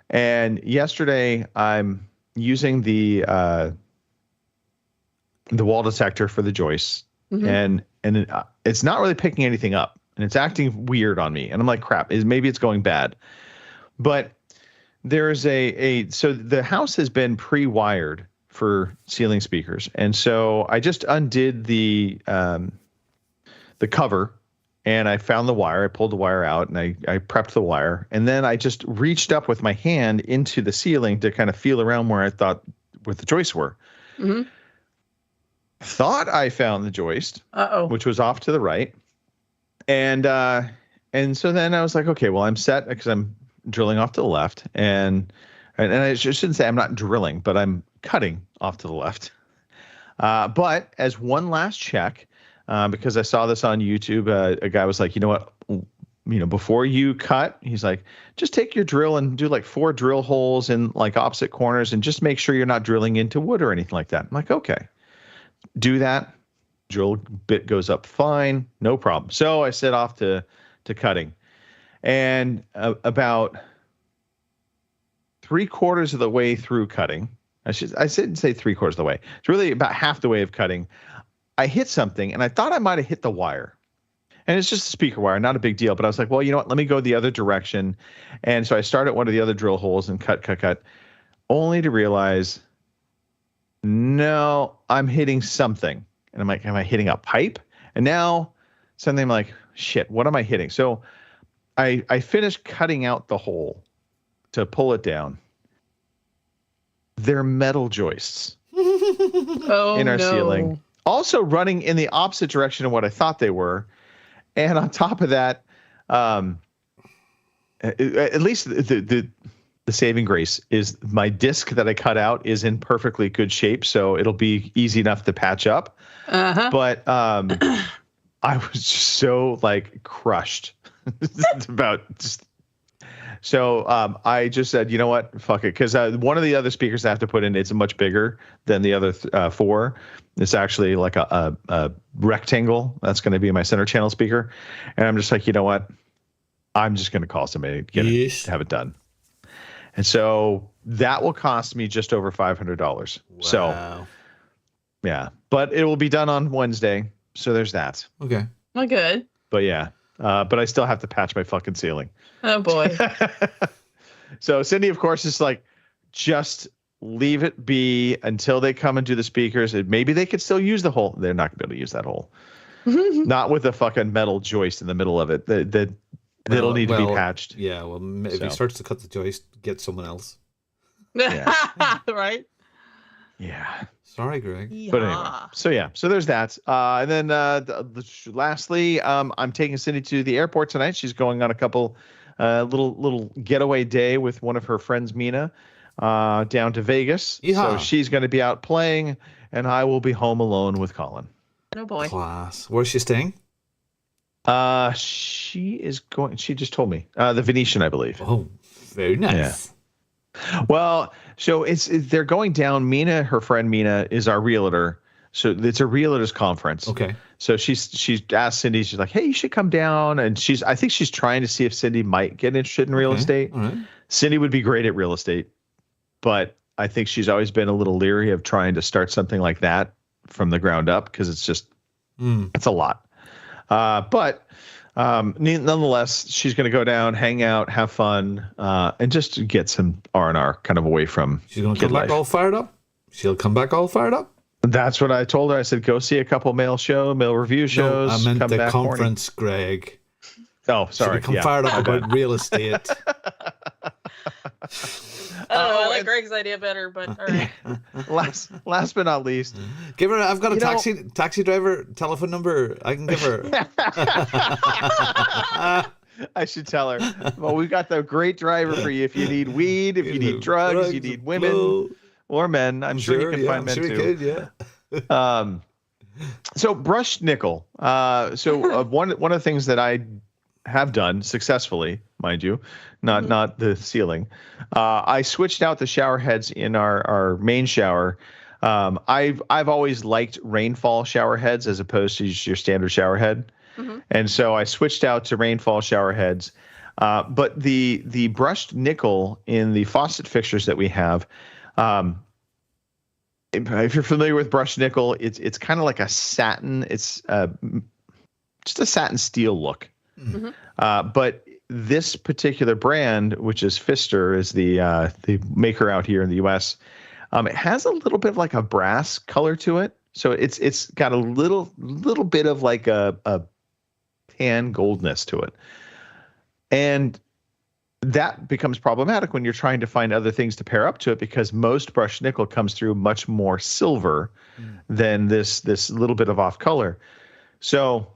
And yesterday I'm using the wall detector for the joists, and it's not really picking anything up, and it's acting weird on me. And I'm like, crap, maybe it's going bad. But there's so the house has been pre-wired for ceiling speakers, and so I just undid the cover, and I found the wire. I pulled the wire out, and I prepped the wire, and then I just reached up with my hand into the ceiling to kind of feel around where the joists were. Mm-hmm. Thought I found the joist, which was off to the right, and so then I was like, okay, well, I'm set because I'm drilling off to the left, and I shouldn't say I'm not drilling, but I'm cutting off to the left. But as one last check, because I saw this on YouTube, a guy was like, you know what, before you cut, he's like, just take your drill and do like 4 drill holes in like opposite corners, and just make sure you're not drilling into wood or anything like that. I'm like, okay, do that. Drill bit goes up fine, no problem. So I set off to cutting, and about 3/4 of the way through cutting, I shouldn't say 3/4 of the way. It's really about half the way of cutting. I hit something, and I thought I might have hit the wire. And it's just a speaker wire, not a big deal. But I was like, well, you know what? Let me go the other direction. And so I started one of the other drill holes and cut, only to realize, no, I'm hitting something. And I'm like, am I hitting a pipe? And now suddenly I'm like, shit, what am I hitting? So I finished cutting out the hole to pull it down. They're metal joists in our ceiling. Also running in the opposite direction of what I thought they were. And on top of that, at least the saving grace is my disc that I cut out is in perfectly good shape, so it'll be easy enough to patch up. But I was just so like crushed about just. So I just said, you know what, fuck it, because one of the other speakers I have to put in, it's much bigger than the other 4. It's actually like a rectangle. That's going to be my center channel speaker. And I'm just like, you know what? I'm just going to call somebody to have it done. And so that will cost me just over $500. Wow. So, yeah. But it will be done on Wednesday. So there's that. Okay. Well, good. But yeah. But I still have to patch my fucking ceiling. Oh, boy. So Cindy, of course, is like, just leave it be until they come and do the speakers. And maybe they could still use the hole. They're not going to be able to use that hole. Not with a fucking metal joist in the middle of it. That'll need to be patched. Yeah, well, if he starts to cut the joist, get someone else. Yeah. Right? Yeah. Sorry, Greg. But anyway, so there's that. And then lastly, I'm taking Cindy to the airport tonight. She's going on a couple little getaway day with one of her friends, Mina, down to Vegas. So she's going to be out playing, and I will be home alone with Colin. Oh boy. Class. Where's she staying? She just told me. The Venetian, I believe. Oh, very nice. Yeah. Well, so they're going down. Mina, her friend Mina, is our realtor. So it's a realtors conference. Okay. So she's asked Cindy, she's like, hey, you should come down. And I think she's trying to see if Cindy might get interested in real estate. All right. Cindy would be great at real estate, but I think she's always been a little leery of trying to start something like that from the ground up because it's just, it's a lot. But nonetheless, she's going to go down, hang out, have fun, and just get some R&R kind of away from. She's going to come back all fired up? She'll come back all fired up? That's what I told her. I said, go see a couple male review shows. No, I meant come the back conference, Greg. Oh, sorry. Come fired up about real estate. I don't know. I like Greg's idea better, but all right. Last but not least, give her. I've got a taxi driver telephone number. I can give her. I should tell her. Well, we've got the great driver for you if you need weed, if you need drugs, you need women or men. I'm sure you can find men too. Yeah. So brushed nickel. One of the things that I have done successfully, mind you, not the ceiling. I switched out the shower heads in our main shower. I've always liked rainfall shower heads as opposed to just your standard shower head. Mm-hmm. And so I switched out to rainfall shower heads. But the brushed nickel in the faucet fixtures that we have, if you're familiar with brushed nickel, it's kind of like a satin. It's just a satin steel look. Mm-hmm. But this particular brand, which is Pfister, is the maker out here in the U.S. It has a little bit of like a brass color to it, so it's got a little bit of like a tan goldness to it, and that becomes problematic when you're trying to find other things to pair up to it because most brushed nickel comes through much more silver than this little bit of off color. So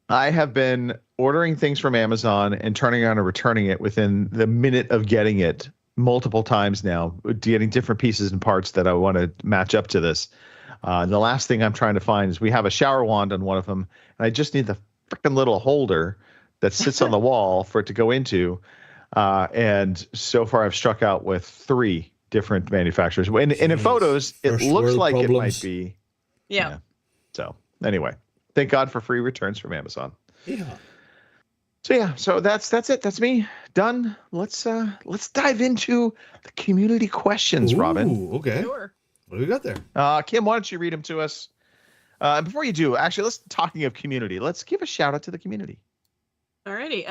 I have been ordering things from Amazon and turning around and returning it within the minute of getting it multiple times now, getting different pieces and parts that I want to match up to this. And the last thing I'm trying to find is we have a shower wand on one of them, and I just need the freaking little holder that sits on the wall for it to go into. And so far I've struck out with 3 different manufacturers. And in photos, it looks like it might be. Yeah. So anyway. Thank God for free returns from Amazon. Yeah. So that's it. That's me done. Let's dive into the community questions, Robin. Okay. Sure. What do we got there? Kim, why don't you read them to us? And before you do, actually, talking of community, let's give a shout out to the community. Alrighty.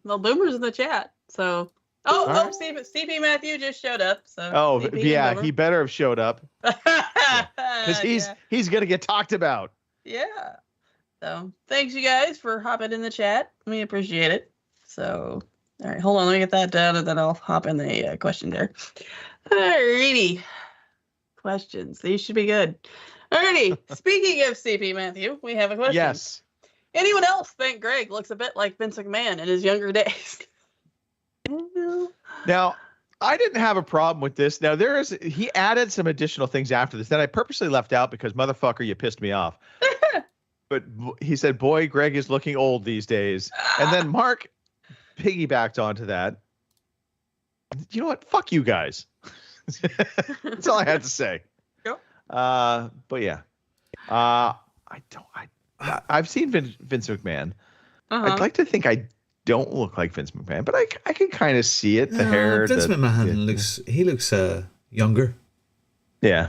Well, Boomer's in the chat. So CP Matthew just showed up. So CP he better have showed up. Because he's gonna get talked about. Yeah. So thanks you guys for hopping in the chat. We appreciate it. So, all right, hold on. Let me get that down and then I'll hop in the question there. Alrighty. Questions. These should be good. Alrighty. Speaking of CP Matthew, we have a question. Yes. Anyone else think Greg looks a bit like Vince McMahon in his younger days? Now, I didn't have a problem with this. Now, he added some additional things after this that I purposely left out because, motherfucker, you pissed me off. But he said, boy, Greg is looking old these days. And then Mark piggybacked onto that. You know what? Fuck you guys. That's all I had to say. Yep. But yeah. I've seen Vince McMahon. I'd like to think I don't look like Vince McMahon, but I can kind of see it. The hair. Vince McMahon looks younger. Yeah.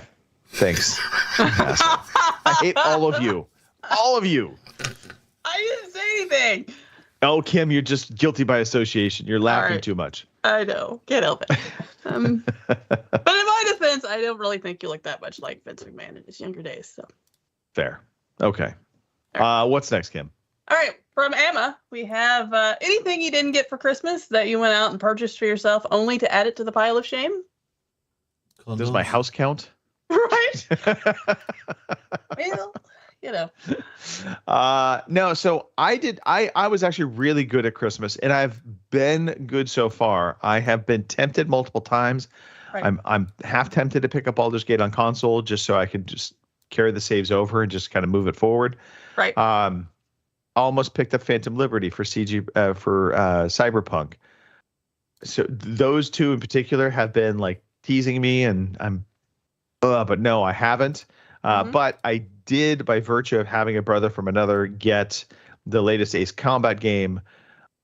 Thanks. I hate all of you. All of you. I didn't say anything. Oh, Kim, you're just guilty by association. You're laughing too much. I know. Can't help it. But in my defense, I don't really think you look that much like Vince McMahon in his younger days. So fair. Okay. What's next, Kim? All right. From Emma, we have anything you didn't get for Christmas that you went out and purchased for yourself only to add it to the pile of shame? Does my house count? Right. Well, you know. No, so I was actually really good at Christmas, and I've been good so far. I have been tempted multiple times. Right. I'm half tempted to pick up Baldur's Gate on console just so I could just carry the saves over and just kind of move it forward. Right. Almost picked up Phantom Liberty for Cyberpunk. So those two in particular have been like teasing me, and but no, I haven't. But I did, by virtue of having a brother from another, get the latest Ace Combat game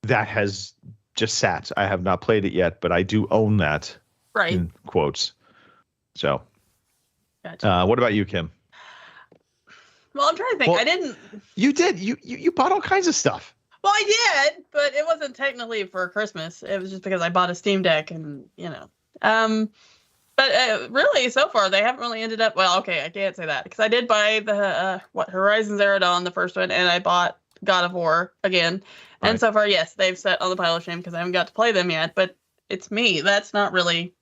that has just sat. I have not played it yet, but I do own that. Right. In quotes. So, Gotcha. What about you, Kim? Well, I'm trying to think. Well, I didn't. You did. You bought all kinds of stuff. Well, I did, but it wasn't technically for Christmas. It was just because I bought a Steam Deck, and But really, so far they haven't really ended up. Well, okay, I can't say that because I did buy the Horizon Zero Dawn, the first one, and I bought God of War again. And so far, yes, they've sat on the pile of shame because I haven't got to play them yet. But it's me. That's not really.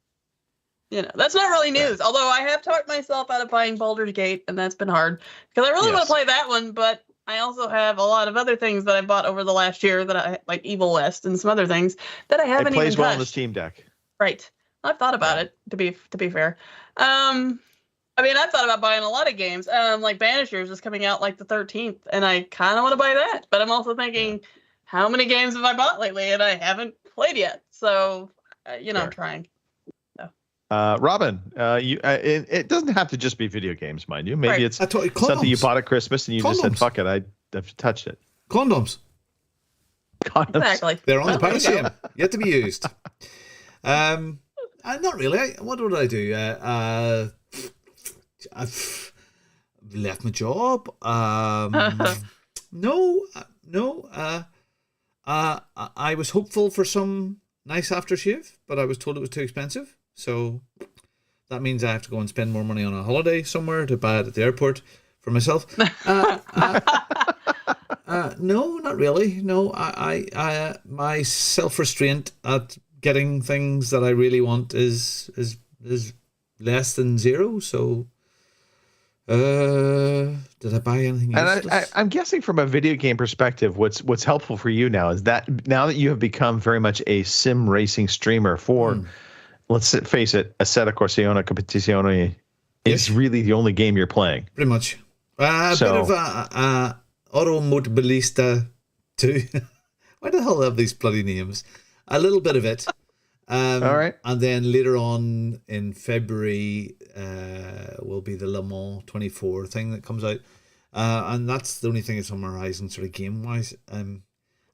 That's not really news. Although I have talked myself out of buying Baldur's Gate, and that's been hard because I really want to play that one. But I also have a lot of other things that I bought over the last year that I like, Evil West and some other things that I haven't even touched. It plays well on the Steam Deck. Right. I've thought about it. To be fair, I mean, I've thought about buying a lot of games. Like Banishers is coming out like the 13th, and I kind of want to buy that. But I'm also thinking, how many games have I bought lately, and I haven't played yet? So, I'm trying. Robin, it doesn't have to just be video games, mind you. Maybe it's something you bought at Christmas and you just said, "Fuck it, I've touched it." Condoms. Exactly. They're on the pile of shame, yet to be used. Not really. What did I do? I've left my job. No. I was hopeful for some nice aftershave, but I was told it was too expensive. So that means I have to go and spend more money on a holiday somewhere to buy it at the airport for myself. No, not really. No, I my self-restraint at getting things that I really want is less than zero. So, did I buy anything useless? And I'm guessing from a video game perspective, what's helpful for you now is that now that you have become very much a sim racing streamer for, let's face it, Assetto Corsa Competizione is really the only game you're playing. Pretty much. A bit of Automobilista 2. Why the hell have these bloody names? A little bit of it. All right. And then later on in February will be the Le Mans 24 thing that comes out. And that's the only thing that's on my horizon sort of game-wise.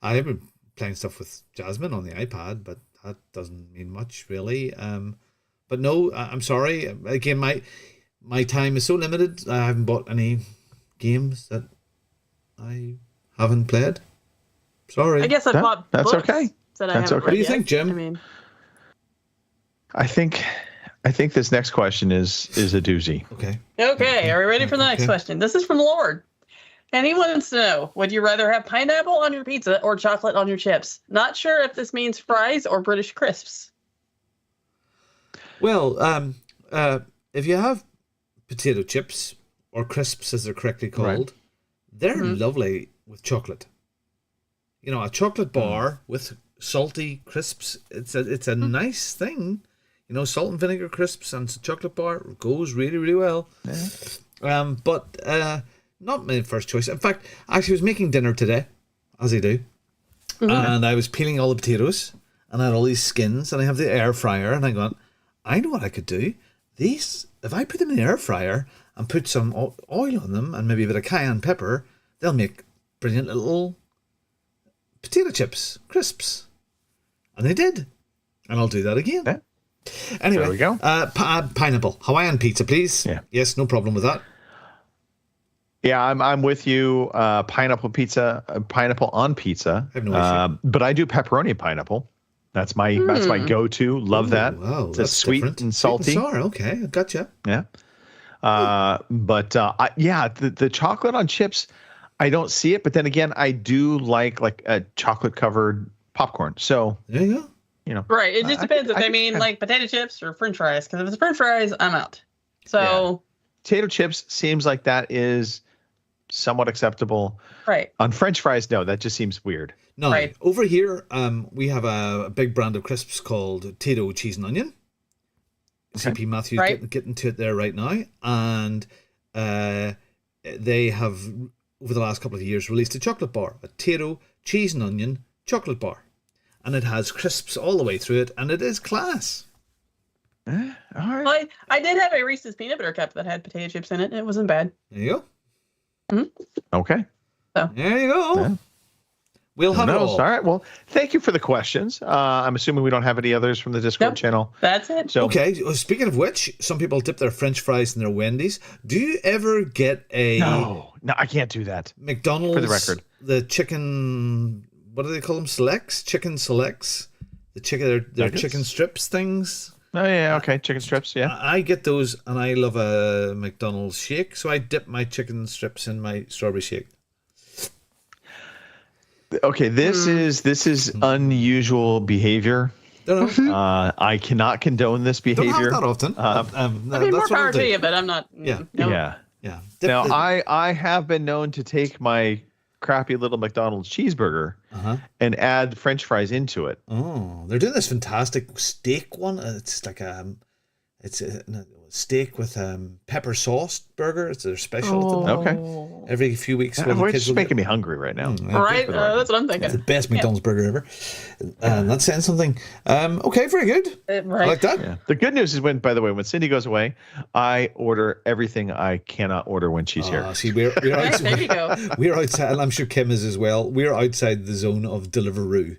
I have been playing stuff with Jasmine on the iPad, but that doesn't mean much, really. But no, I'm sorry. Again, my time is so limited. I haven't bought any games that I haven't played. Sorry. I guess I bought that's books okay. That's okay. What do you think, Jim? I mean, I think this next question is a doozy. Okay. Okay. Are we ready for the next question? This is from Lord. And he wants to know, would you rather have pineapple on your pizza or chocolate on your chips? Not sure if this means fries or British crisps. Well, if you have potato chips, or crisps as they're correctly called, they're lovely with chocolate. A chocolate bar with salty crisps, it's a nice thing. Salt and vinegar crisps and chocolate bar goes really, really well. Yeah. But not my first choice. In fact, I actually was making dinner today, as I do. And I was peeling all the potatoes, and I had all these skins, and I have the air fryer, and I go, I know what I could do. These, if I put them in the air fryer and put some oil on them and maybe a bit of cayenne pepper, they'll make brilliant little potato chips, crisps. And they did. And I'll do that again. Yeah. Anyway, there we go. Pineapple. Hawaiian pizza, please. Yeah. Yes, no problem with that. Yeah, I'm with you. Pineapple pizza, pineapple on pizza. I have no issue. But I do pepperoni pineapple. That's my go-to. Love that. Wow, it's that's sweet different. and salty. Sweet and sour. Okay, gotcha. Yeah. The chocolate on chips, I don't see it. But then again, I do like a chocolate covered popcorn. So there you go. Right. It just depends if they mean like potato chips or French fries. Because if it's French fries, I'm out. So potato chips seems like that is somewhat acceptable. Right. On French fries, no, that just seems weird. No, Right. over here, we have a big brand of crisps called Tito Cheese and Onion. CP Matthews Right. getting to it there right now. And they have, over the last couple of years, released a chocolate bar, a Tito Cheese and Onion chocolate bar. And it has crisps all the way through it, and it is class. All right. I did have a Reese's peanut butter cup that had potato chips in it. It wasn't bad. There you go. Okay. There you go. Yeah. We'll have it All all. right. Well, thank you for the questions. I'm assuming we don't have any others from the Discord channel. That's it. So Okay. Speaking of which, some people dip their French fries in their Wendy's. Do you ever get a no, I can't do that. McDonald's For the record, the chicken? What do they call them? Selects, chicken selects. The chicken, their Nuggets? chicken strips things. Oh yeah, okay, chicken strips. Yeah. I get those, and I love a McDonald's shake, so I dip my chicken strips in my strawberry shake. Okay, this is unusual behavior. I cannot condone this behavior. Don't have that often. I mean, more that's what power I'll to do. you, but I'm not. Yeah. No. Yeah. Yeah. Now I have been known to take my crappy little McDonald's cheeseburger and add French fries into it. Oh, they're doing this fantastic steak one. It's like it's a steak with pepper sauce burger. It's their special. At the moment. Okay. Every few weeks, one of the It's kids just will making me hungry right now. Right. That's what I'm thinking. It's the best McDonald's burger ever. That's saying something. Okay, very good. Right. I like that. Yeah. The good news is when Cindy goes away, I order everything I cannot order when she's here. See, we're outside, There you go. we're outside, and I'm sure Kim is as well. We're outside the zone of Deliveroo.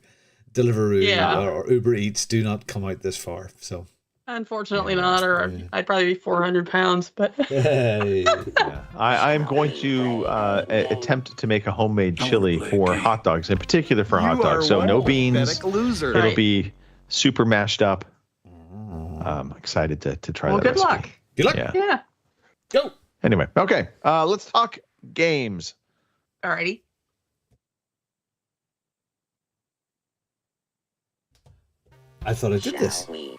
Yeah. Or Uber Eats do not come out this far. So Unfortunately not, or I'd probably be 400 pounds, but I am going to attempt to make a homemade chili for hot dogs, in particular for hot dogs. So no beans. Loser. It'll be super mashed up. I'm excited to try well, that. good recipe. luck. Good luck. Yeah. Yeah. Go. Anyway, okay. Let's talk games. Alrighty. I thought I did this. I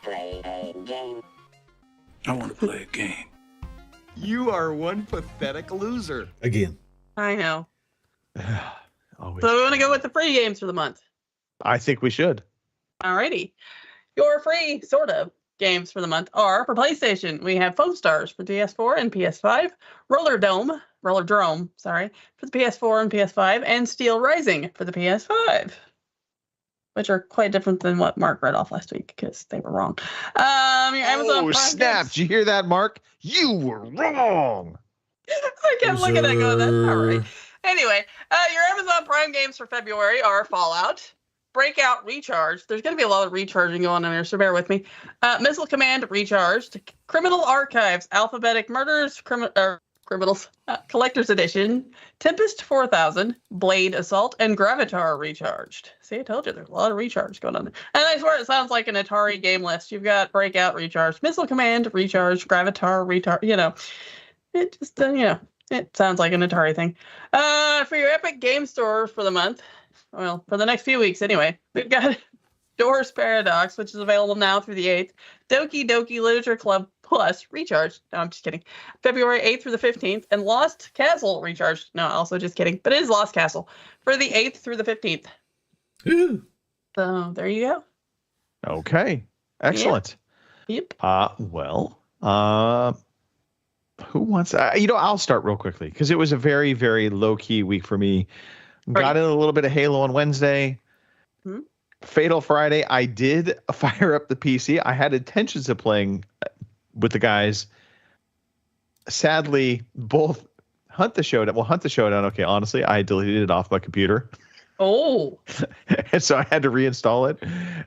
want to play a game. You are one pathetic loser. Again. I know. Always. So we want to go with the free games for the month. I think we should. Alrighty. Your free, sort of, games for the month are for PlayStation. We have Foam Stars for PS4 and PS5, Roller Drome, for the PS4 and PS5, and Steel Rising for the PS5. Which are quite different than what Mark read off last week because they were wrong. Your Amazon Prime snap. games- Did you hear that, Mark? You were wrong. I kept looking at that going, that's not right. Anyway, your Amazon Prime games for February are Fallout, Breakout Recharged. There's going to be a lot of recharging going on there, so bear with me. Missile Command Recharged, Criminal Archives, Alphabetic Murders, Criminals, Collector's Edition, Tempest 4000, Blade Assault, and Gravatar Recharged. See, I told you, there's a lot of recharge going on there. And I swear it sounds like an Atari game list. You've got Breakout Recharged, Missile Command Recharged, Gravatar Recharged, it just, it sounds like an Atari thing. For your Epic Game Store for the month, well, for the next few weeks anyway, we've got Doors Paradox, which is available now through the 8th, Doki Doki Literature Club Plus Recharged. No, I'm just kidding. February 8th through the 15th, and Lost Castle Recharged. No, also just kidding. But it is Lost Castle for the 8th through the 15th. Ooh. So there you go. Okay. Excellent. Yep. Who wants I'll start real quickly because it was a very, very low-key week for me. Got in a little bit of Halo on Wednesday. Mm-hmm. Fatal Friday, I did fire up the PC. I had intentions of playing with the guys. Sadly, both Hunt the Showdown. Okay, honestly, I deleted it off my computer. Oh. And so I had to reinstall it.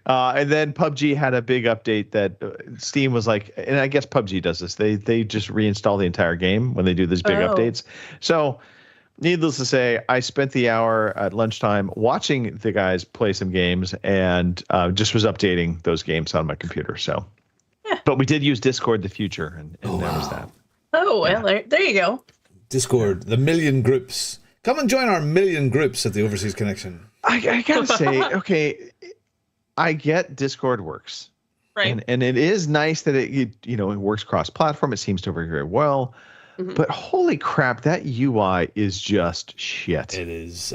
And then PUBG had a big update that Steam was like, and I guess PUBG does this. They just reinstall the entire game when they do these big updates. So needless to say, I spent the hour at lunchtime watching the guys play some games and just was updating those games on my computer. So, but we did use Discord the future, and that was that. Oh, well, there you go. Discord, the million groups. Come and join our million groups at the Overseas Connection. I gotta say, okay, I get Discord works. Right. And it is nice that it works cross-platform. It seems to work very well. But holy crap, that UI is just shit. It is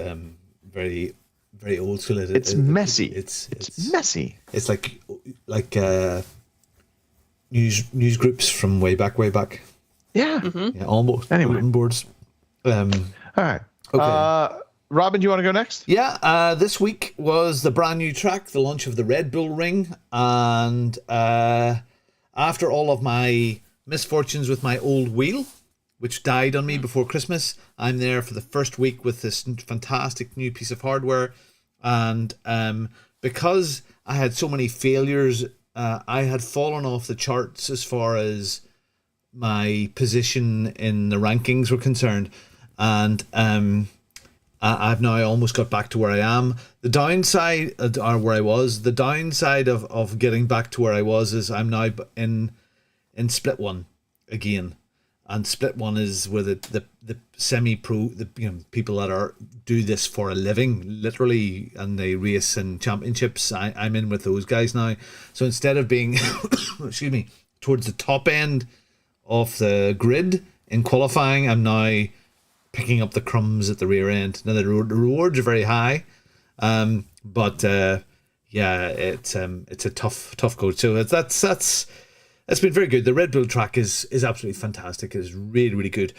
very, very old school. It's messy. It's messy. It's like news groups from way back. Yeah. Yeah, almost. Anyway. Bulletin boards. All right. Okay. Robin, do you want to go next? Yeah, this week was the brand new track, the launch of the Red Bull Ring, and after all of my misfortunes with my old wheel, which died on me before Christmas, I'm there for the first week with this fantastic new piece of hardware, and because I had so many failures, I had fallen off the charts as far as my position in the rankings were concerned, and I've now almost got back to where I am. The downside, or where I was, the downside of getting back to where I was is I'm now in Split 1 again. And Split 1 is where the semi-pro, people that do this for a living, literally, and they race in championships. I'm in with those guys now. So instead of being, excuse me, towards the top end of the grid in qualifying, I'm now picking up the crumbs at the rear end. Now the rewards are very high, but yeah, it's a tough go. So that's been very good. The Red Bull track is absolutely fantastic. It's really good.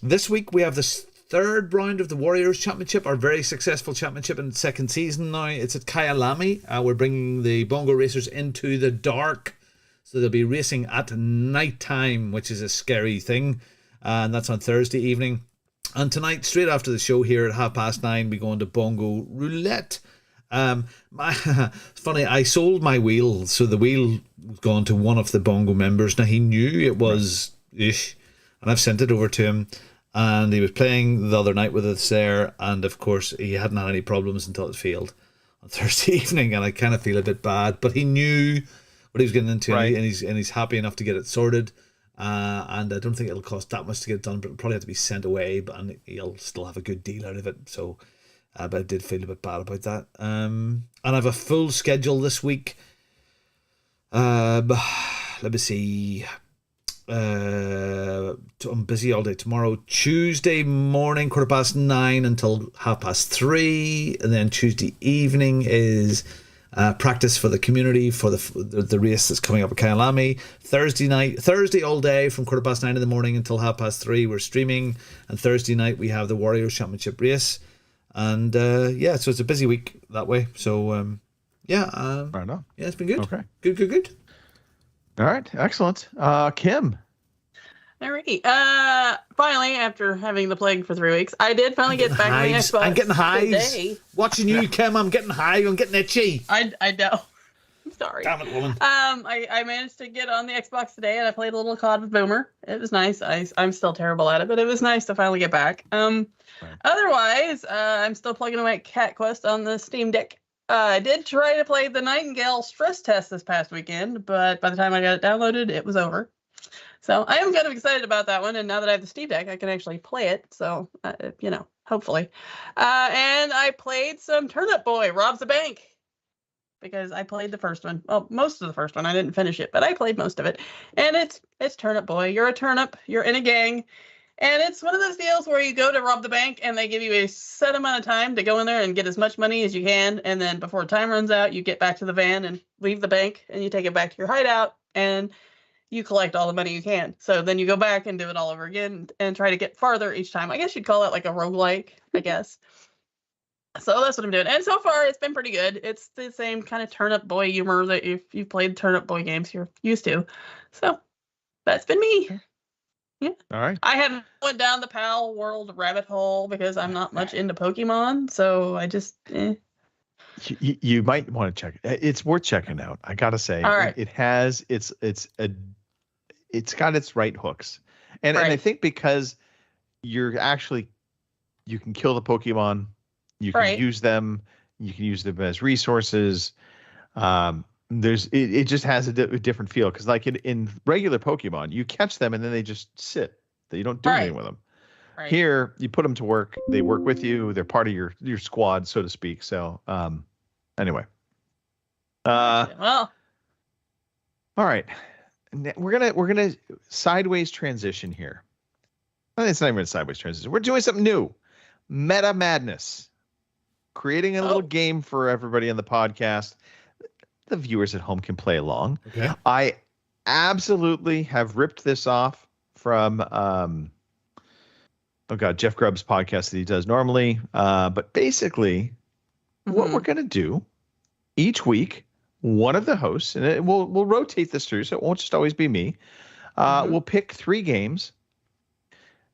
This week we have the third round of the Warriors Championship, our very successful championship in its second season now. It's at Kyalami. We're bringing the Bongo racers into the dark, so they'll be racing at night time, which is a scary thing, and that's on Thursday evening. And tonight, straight after the show here at 9:30, we go into Bongo Roulette. It's funny, I sold my wheel, so the wheel was gone to one of the Bongo members. Now, he knew it was ish, and I've sent it over to him, and he was playing the other night with us there, and of course he hadn't had any problems until it failed on Thursday evening, and I kind of feel a bit bad, but he knew what he was getting into, right. and he's happy enough to get it sorted. And I don't think it'll cost that much to get it done, but it'll probably have to be sent away, and he'll still have a good deal out of it. So, but I did feel a bit bad about that. And I have a full schedule this week. Let me see. I'm busy all day tomorrow. Tuesday morning, 9:15 until 3:30, and then Tuesday evening is practice for the community for the race that's coming up at Kyalami. Thursday all day from 9:15 in the morning until 3:30 we're streaming, and Thursday night we have the Warriors Championship race, and yeah, so it's a busy week that way. So Fair enough. Yeah, it's been good. Okay, good. All right, excellent. Kim. Alrighty. Finally, after having the plague for 3 weeks, I did finally get back on the Xbox. I'm getting hives. Today. Watching you, Kim, I'm getting high. I'm getting itchy. I know. I'm sorry. Damn it, woman. I managed to get on the Xbox today, and I played a little COD with Boomer. It was nice. I'm still terrible at it, but it was nice to finally get back. Otherwise, I'm still plugging away at Cat Quest on the Steam Deck. I did try to play the Nightingale stress test this past weekend, but by the time I got it downloaded, it was over. So I am kind of excited about that one, and now that I have the Steam Deck, I can actually play it. So, hopefully. And I played some Turnip Boy Robs a Bank, because I played the first one. Well, most of the first one. I didn't finish it, but I played most of it. And it's Turnip Boy. You're a turnip. You're in a gang. And it's one of those deals where you go to rob the bank, and they give you a set amount of time to go in there and get as much money as you can. And then before time runs out, you get back to the van and leave the bank, and you take it back to your hideout, and you collect all the money you can. So then you go back and do it all over again and try to get farther each time. I guess you'd call it like a roguelike, I guess. So that's what I'm doing. And so far, it's been pretty good. It's the same kind of Turnip Boy humor that if you've played Turnip Boy games, you're used to. So that's been me. Yeah. All right. I haven't went down the Pal World rabbit hole because I'm not much into Pokemon. So I just, You might want to check it. It's worth checking out. I gotta say, all right. It has it's got its right hooks, and I think because you can kill the Pokemon, you can use them, as resources. It just has a different feel, because like in regular Pokemon, you catch them and then they just sit. You don't do anything with them. Right. Here, you put them to work. They work with you. They're part of your squad, so to speak. So, anyway. Well. All right. We're gonna sideways transition here. It's not even a sideways transition. We're doing something new. Meta Madness. Creating a little game for everybody on the podcast. The viewers at home can play along. Okay. I absolutely have ripped this off from Jeff Grubb's podcast that he does normally. But basically, what we're going to do each week, one of the hosts, and we'll rotate this through, so it won't just always be me. We'll pick 3 games.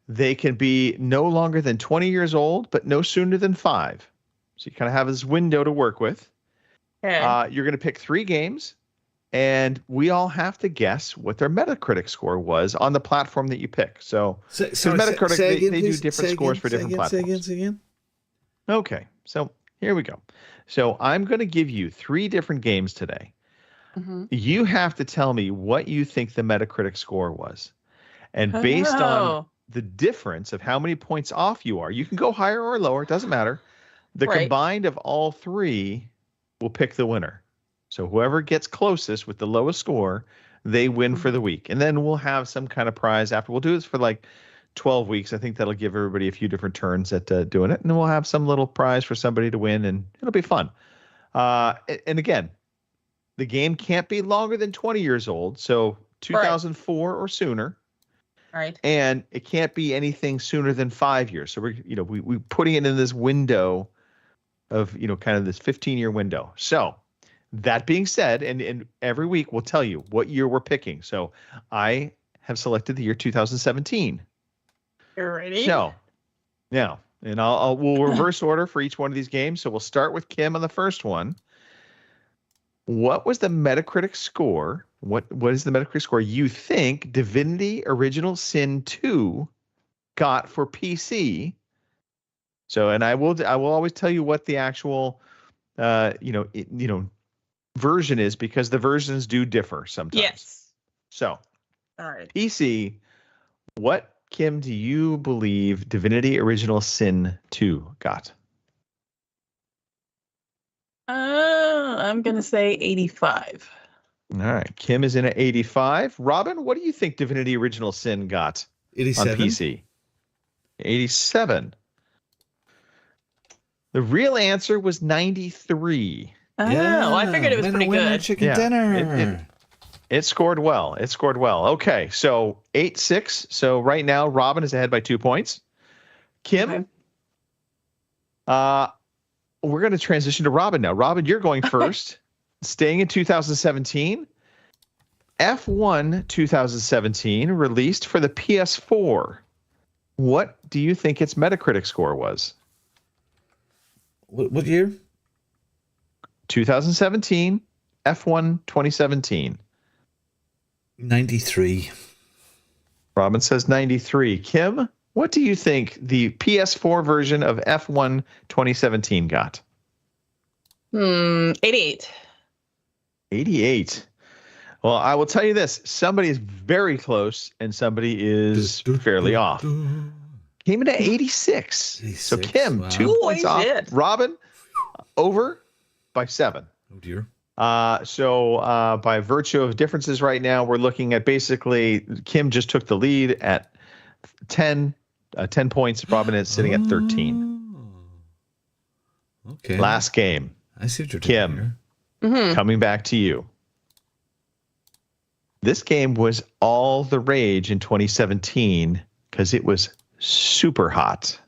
They can be no longer than 20 years old, but no sooner than 5. So you kind of have this window to work with. Okay. You're going to pick 3 games, and we all have to guess what their Metacritic score was on the platform that you pick. So, Metacritic, they do different scores for different platforms. Say again. Okay, so here we go. So I'm going to give you 3 different games today. You have to tell me what you think the Metacritic score was. And based on the difference of how many points off you are, you can go higher or lower, it doesn't matter. The combined of all 3 will pick the winner. So whoever gets closest with the lowest score, they win for the week. And then we'll have some kind of prize after. We'll do this for like 12 weeks. I think that'll give everybody a few different turns at doing it. And then we'll have some little prize for somebody to win, and it'll be fun. And again, the game can't be longer than 20 years old. So 2004 or sooner. Right. And it can't be anything sooner than 5 years. So we're putting it in this window of, kind of this 15-year window. So that being said, and every week we'll tell you what year we're picking. So I have selected the year 2017. You're ready? So now, and we'll reverse order for each one of these games. So we'll start with Kim on the first one. What was the Metacritic score? What is the Metacritic score you think Divinity Original Sin 2 got for PC? So, and I will always tell you what the actual version is, because the versions do differ sometimes. Yes. So, all right. PC, what, Kim, do you believe Divinity Original Sin 2 got? I'm going to say 85. All right. Kim is in at 85. Robin, what do you think Divinity Original Sin got 87. on PC? 87. The real answer was 93. Oh, I figured it was pretty good. Chicken dinner. It scored well. Okay, so 8-6. So right now, Robin is ahead by 2 points. Kim, we're going to transition to Robin now. Robin, you're going first. Staying in 2017, F1 2017 released for the PS4. What do you think its Metacritic score was? What year? 2017, F1 2017. 93. Robin says 93. Kim, what do you think the PS4 version of F1 2017 got? 88. 88. Well, I will tell you this. Somebody is very close and somebody is fairly off. Came in at 86. So Kim, wow. 2 points off. Shit. Robin, over by 7. Oh, dear. So by virtue of differences right now, we're looking at basically Kim just took the lead at 10 points. Robin is sitting at 13. Okay. Last game. I see what you're doing Kim, here. coming back to you. This game was all the rage in 2017 because it was super hot.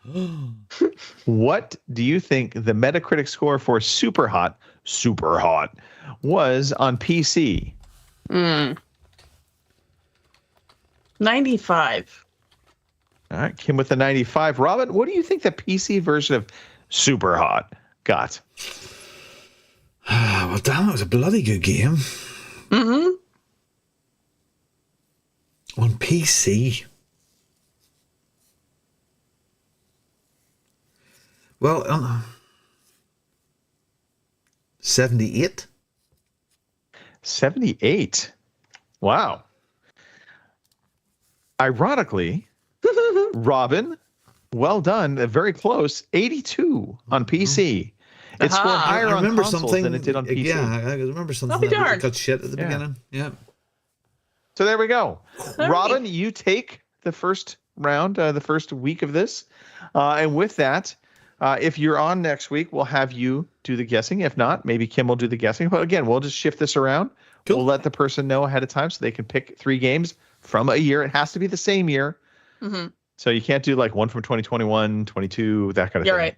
What do you think the Metacritic score for super hot was on PC? 95. All right, Kim with the 95. Robin, what do you think the PC version of super hot got? Well, damn, it was a bloody good game. On PC. Well, 78. 78. Wow. Ironically, Robin, well done. Very close. 82 on PC. It scored higher on consoles than it did on PC. Yeah, I remember something I'll be that darned. got shit at the beginning. Yeah. So there we go. right. Robin, you take the first round, the first week of this. And with that, if you're on next week, we'll have you do the guessing. If not, maybe Kim will do the guessing. But again, we'll just shift this around. Cool. We'll let the person know ahead of time so they can pick 3 games from a year. It has to be the same year. Mm-hmm. So you can't do like one from 2021, 22, that kind of thing. You're right.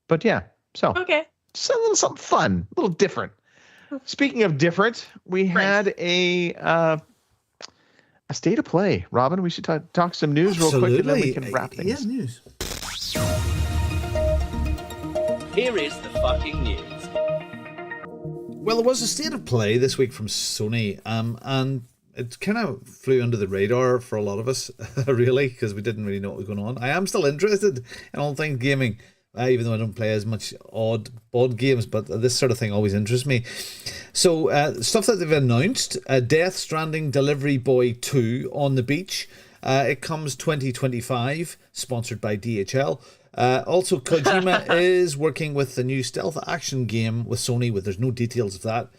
But yeah, so okay, just a little something fun, a little different. Speaking of different, we had a state of play. Robin, we should talk some news real quick, and then we can wrap things. Yeah, news. Here is the fucking news. Well, there was a state of play this week from Sony, and it kind of flew under the radar for a lot of us, really, because we didn't really know what was going on. I am still interested in all things gaming, even though I don't play as much odd games, but this sort of thing always interests me. So, stuff that they've announced, Death Stranding Delivery Boy 2 on the beach. It comes 2025, sponsored by DHL. Also, Kojima is working with the new stealth action game with Sony, there's no details of that.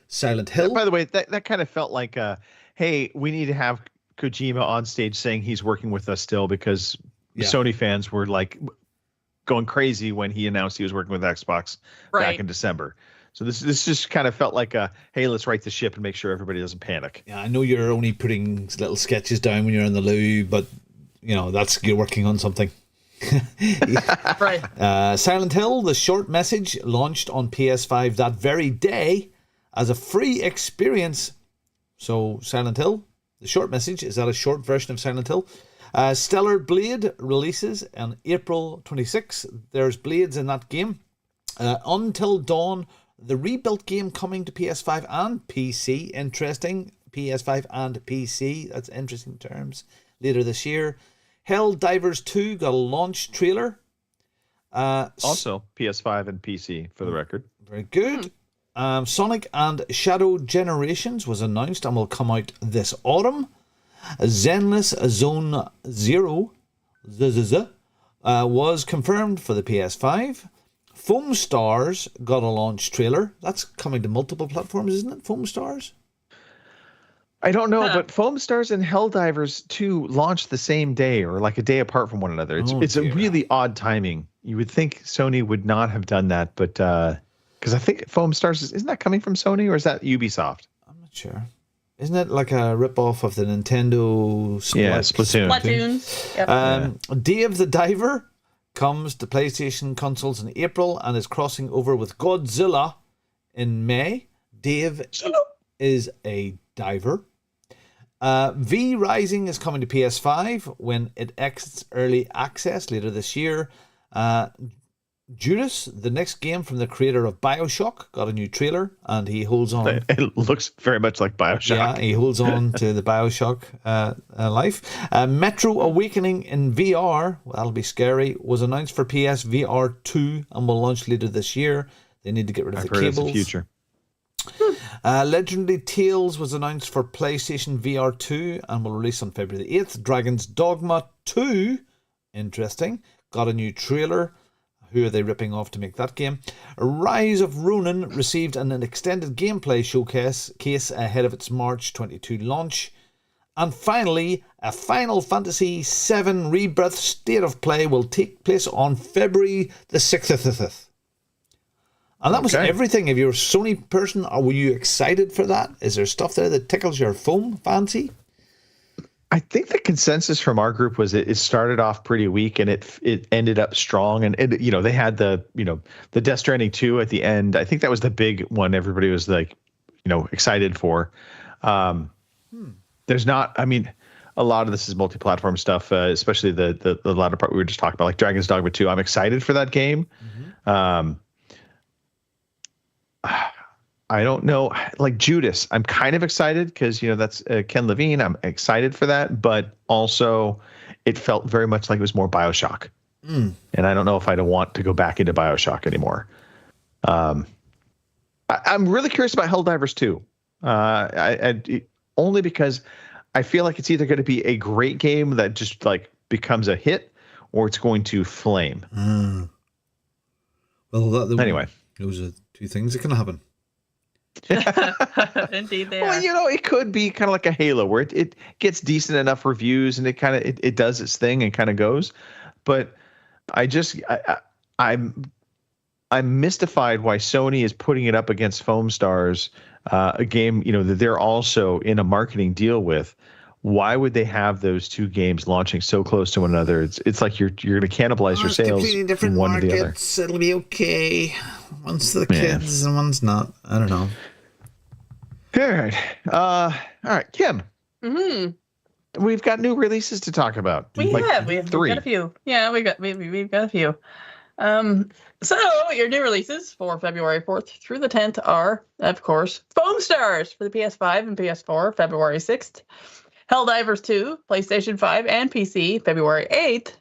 Silent Hill. By the way, that kind of felt like, hey, we need to have Kojima on stage saying he's working with us still, because Sony fans were like going crazy when he announced he was working with Xbox back in December. So this just kind of felt like hey, let's right the ship and make sure everybody doesn't panic. Yeah, I know you're only putting little sketches down when you're in the loo, but you're working on something. Right. Silent Hill, the short message, launched on PS5 that very day as a free experience. So Silent Hill, the short message, is that a short version of Silent Hill? Stellar Blade releases on April 26th. There's blades in that game. Until Dawn, the rebuilt game, coming to PS5 and PC. Interesting. PS5 and PC. That's interesting terms. Later this year. Helldivers 2 got a launch trailer. Also PS5 and PC, for the record. Very good. Sonic and Shadow Generations was announced and will come out this autumn. Zenless Zone Zero was confirmed for the PS5. Foam Stars got a launch trailer. That's coming to multiple platforms, isn't it? Foam Stars? I don't know, but Foam Stars and Helldivers 2 launched the same day, or like a day apart from one another. It's a really odd timing. You would think Sony would not have done that, but because I think Foam Stars isn't that coming from Sony, or is that Ubisoft? I'm not sure. Isn't it like a rip-off of the Nintendo Splatoon? Yep. Dave the Diver comes to PlayStation consoles in April and is crossing over with Godzilla in May. Dave is a diver. V Rising is coming to PS5 when it exits early access later this year. Judas, the next game from the creator of BioShock, got a new trailer, and he holds on. It looks very much like BioShock. Yeah, he holds on to the BioShock life. Metro Awakening in VR, well, that'll be scary, was announced for PS VR 2 and will launch later this year. They need to get rid of the cables. It's the future. Legendary Tales was announced for PlayStation VR 2 and will release on February the 8th. Dragon's Dogma 2, interesting, got a new trailer. Who are they ripping off to make that game? Rise of Ronin received an extended gameplay showcase ahead of its March 22 launch. And finally, a Final Fantasy VII Rebirth State of Play will take place on February the 6th. And that was everything. If you're a Sony person, were you excited for that? Is there stuff there that tickles your foam fancy? I think the consensus from our group was it started off pretty weak and it ended up strong. And they had the Death Stranding 2 at the end. I think that was the big one everybody was like, excited for. There's not, a lot of this is multi-platform stuff, especially the latter part we were just talking about, like Dragon's Dogma 2. I'm excited for that game. Mm-hmm. I don't know, like Judas, I'm kind of excited because, that's Ken Levine. I'm excited for that, but also it felt very much like it was more BioShock. And I don't know if I'd want to go back into BioShock anymore. I'm really curious about Helldivers 2. Only because I feel like it's either going to be a great game that just like becomes a hit or it's going to flame. Well, anyway, those are two things that can happen. Indeed, they Well, are. it could be kind of like a Halo where it gets decent enough reviews and it does its thing and kind of goes. But I'm mystified why Sony is putting it up against Foam Stars, a game that they're also in a marketing deal with. Why would they have those two games launching so close to one another? It's like you're going to cannibalize your sales completely different from one to the other. markets. It'll be okay. One's the kids and one's not. I don't know. All right, Kim. Mm-hmm. We've got new releases to talk about. We've got a few. Yeah, we've got a few. So your new releases for February 4th through the 10th are, of course, Foam Stars for the PS5 and PS4, February 6th. Helldivers 2, PlayStation 5 and PC, February 8th.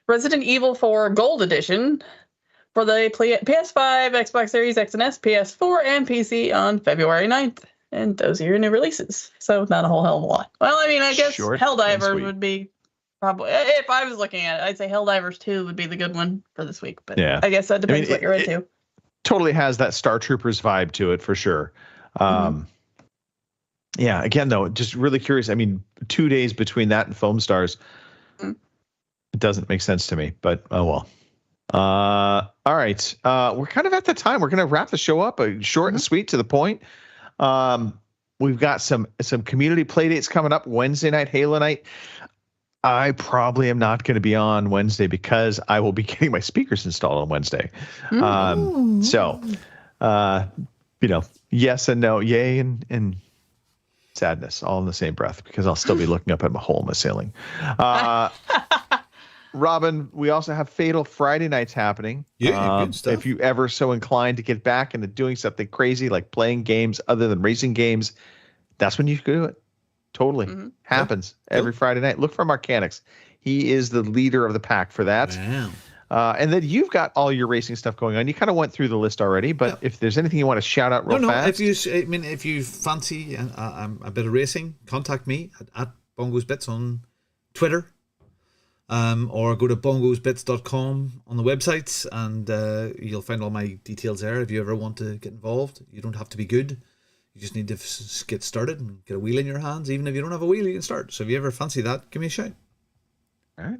Resident Evil 4 Gold Edition for the PS5, Xbox Series X and S, PS4, and PC on February 9th. And those are your new releases. So not a whole hell of a lot. Well, I mean, I guess Short and Helldivers sweet. would be probably, if I was looking at it, I'd say Helldivers 2 would be the good one for this week. But Yeah. I guess that depends what you're into. Totally has that Star Troopers vibe to it for sure. Yeah, again, though, just really curious. I mean, 2 days between that and Foam Stars, it doesn't make sense to me, but oh well. All right. We're kind of at the time. We're going to wrap the show up, short and sweet to the point. We've got some community play dates coming up. Wednesday night, Halo night. I probably am not going to be on Wednesday because I will be getting my speakers installed on Wednesday. So, yes and no, yay and sadness all in the same breath because I'll still be looking up at my hole in the ceiling. Robin, we also have Fatal Friday nights happening. Yeah, good stuff. If you ever so inclined to get back into doing something crazy like playing games other than racing games, that's when you can do it. Totally. Happens every Friday night. Look for Marcanix. He is the leader of the pack for that. Wow. And then you've got all your racing stuff going on. You kind of went through the list already, but if there's anything you want to shout out real fast. If you fancy a bit of racing, contact me at Bongos Bits on Twitter, or go to bongosbits.com on the websites, and you'll find all my details there. If you ever want to get involved, you don't have to be good. You just need to get started and get a wheel in your hands. Even if you don't have a wheel, you can start. So if you ever fancy that, give me a shout. All right.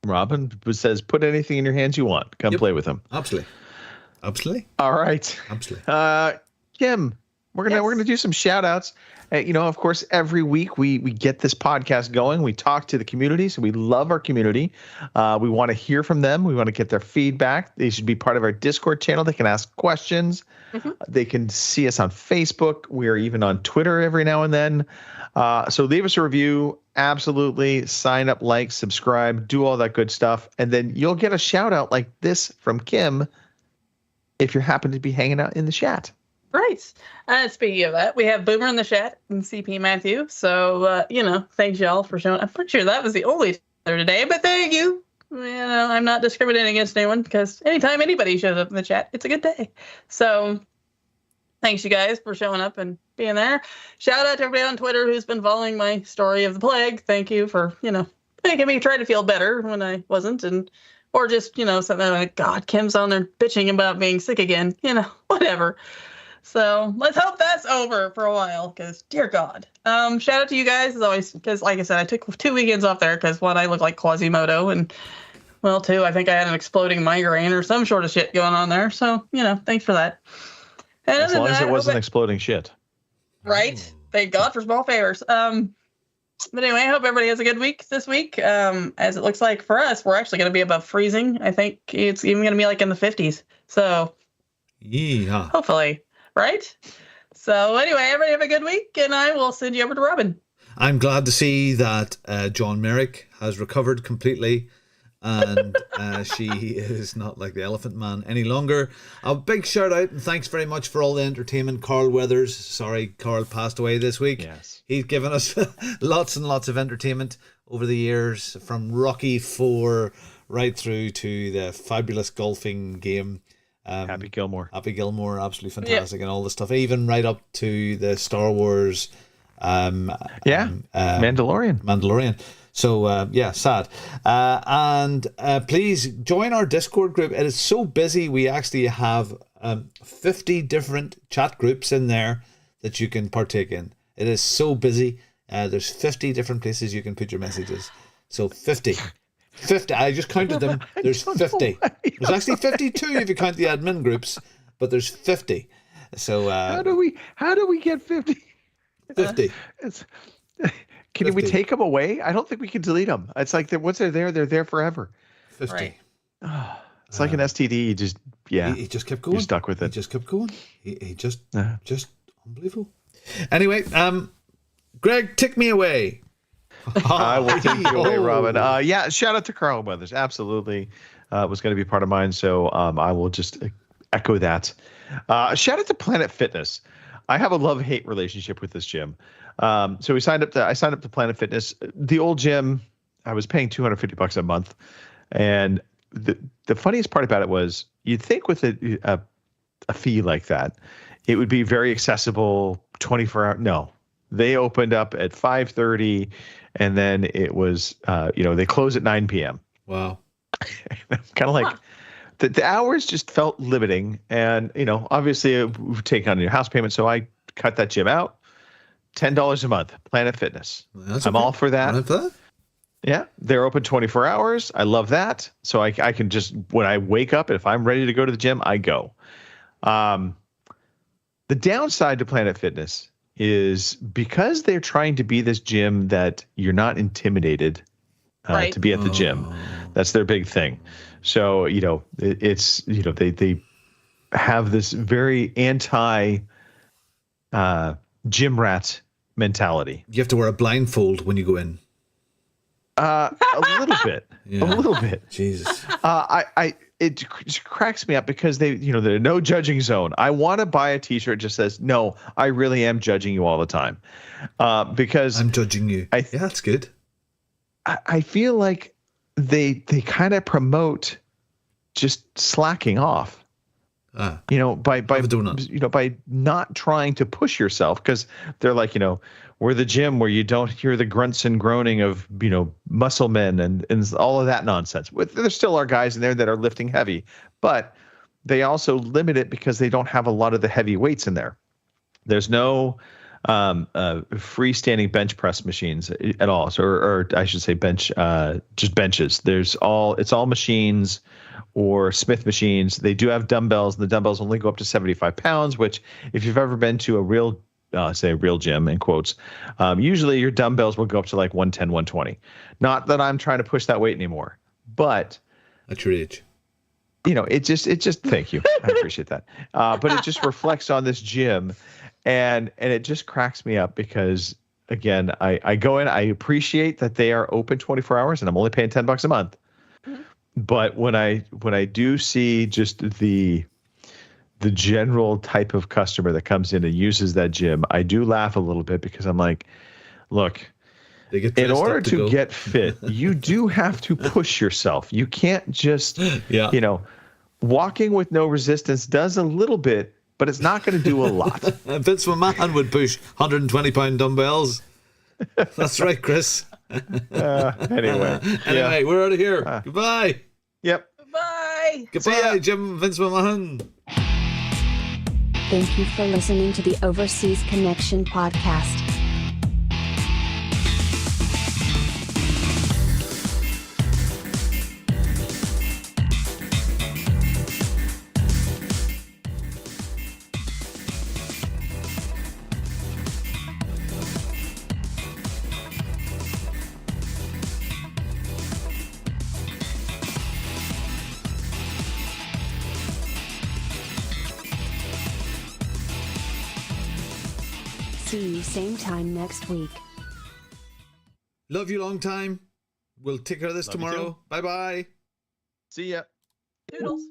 Robin says, put anything in your hands you want. Come play with him. Absolutely. All right. Absolutely. Kim, we're gonna do some shout outs. Of course, every week we get this podcast going. We talk to the community, so we love our community. We want to hear from them. We want to get their feedback. They should be part of our Discord channel. They can ask questions. They can see us on Facebook. We are even on Twitter every now and then. So leave us a review. Absolutely. Sign up, like, subscribe, do all that good stuff. And then you'll get a shout out like this from Kim if you happen to be hanging out in the chat. Right. Speaking of that, we have Boomer in the chat and CP Matthew. So, thanks y'all for showing. I'm pretty sure that was the only there today, but thank you. I'm not discriminating against anyone because anytime anybody shows up in the chat, it's a good day. So thanks you guys for showing up and being there. Shout out to everybody on Twitter who's been following my story of the plague. Thank you for, making me try to feel better when I wasn't, or just, something like, God, Kim's on there bitching about being sick again, whatever. So let's hope that's over for a while because, dear God. Shout out to you guys as always because, like I said, I took 2 weekends off there because, one, I look like Quasimodo, and, well, 2, I think I had an exploding migraine or some sort of shit going on there. So, thanks for that. And As long as it wasn't exploding shit. Right? Thank God for small favors. But anyway, I hope everybody has a good week this week. As it looks like for us, we're actually going to be above freezing. I think it's even going to be like in the 50s. So, yeah, hopefully. Right? So anyway, everybody have a good week, and I will send you over to Robin. I'm glad to see that John Merrick has recovered completely, and she is not like the Elephant Man any longer. A big shout out and thanks very much for all the entertainment. Carl Weathers, sorry, Carl passed away this week. Yes. He's given us lots and lots of entertainment over the years, from Rocky IV right through to the fabulous golfing game. Happy Gilmore, absolutely fantastic, and all the stuff, even right up to the Star Wars, Mandalorian. So sad, and please join our Discord group. It is so busy. We actually have 50 different chat groups in there that you can partake in. It is so busy. There's 50 different places you can put your messages. So 50. 50. I just counted them. There's 50. There's actually 52 if you count the admin groups, but there's 50. So how do we get 50? 50. Can we take them away? I don't think we can delete them. It's like once they're there forever. 50. Right. It's like an STD. You just He just kept going. You're stuck with it. He just kept going. He just unbelievable. Anyway, Greg, take me away. I will take you away, Robin. Yeah, shout out to Carl Weathers. Absolutely, was going to be part of mine. So I will just echo that. Shout out to Planet Fitness. I have a love-hate relationship with this gym. So I signed up to Planet Fitness. The old gym, I was paying $250 a month, and the funniest part about it was you'd think with a fee like that, it would be very accessible 24 hours. No, they opened up at 5:30, and then it was they close at 9 p.m. Wow. Kind of like the hours just felt limiting, and obviously we've taken on a new house payment, so I cut that gym out. $10 a month, Planet Fitness. I'm all for that. Yeah, they're open 24 hours. I love that. So I can just, when I wake up, if I'm ready to go to the gym, I go. The downside to Planet Fitness is because they're trying to be this gym that you're not intimidated to be at the gym. That's their big thing. So, it's, they have this very anti gym rat mentality. You have to wear a blindfold when you go in. A little bit. Yeah. A little bit. Jesus. It just cracks me up because they're no judging zone. I want to buy a T-shirt that just says, "No, I really am judging you all the time," because I'm judging you. Yeah, that's good. I feel like they kind of promote just slacking off. By not trying to push yourself, because they're like, we're the gym where you don't hear the grunts and groaning of, muscle men and all of that nonsense. There still are guys in there that are lifting heavy, but they also limit it because they don't have a lot of the heavy weights in there. There's no freestanding bench press machines at all. So, or I should say just benches. It's all machines or Smith machines. They do have dumbbells, and the dumbbells only go up to 75 pounds, which if you've ever been to a real gym in quotes, usually your dumbbells will go up to like 110, 120. Not that I'm trying to push that weight anymore, but at your age, it just thank you. I appreciate that. But it just reflects on this gym, and it just cracks me up because, again, I go in, I appreciate that they are open 24 hours and I'm only paying $10 a month. Mm-hmm. But when I do see just the general type of customer that comes in and uses that gym, I do laugh a little bit because I'm like, look, in order to get fit, you do have to push yourself. You can't just, walking with no resistance does a little bit, but it's not going to do a lot. Vince McMahon would push 120-pound dumbbells. That's right, Chris. Anyway, we're out of here. Goodbye. Yep. Goodbye. Jim Vince McMahon. Thank you for listening to the Overseas Connection podcast. See you same time next week. Love you long time. We'll take care of this tomorrow. Bye-bye. See ya. Toodles.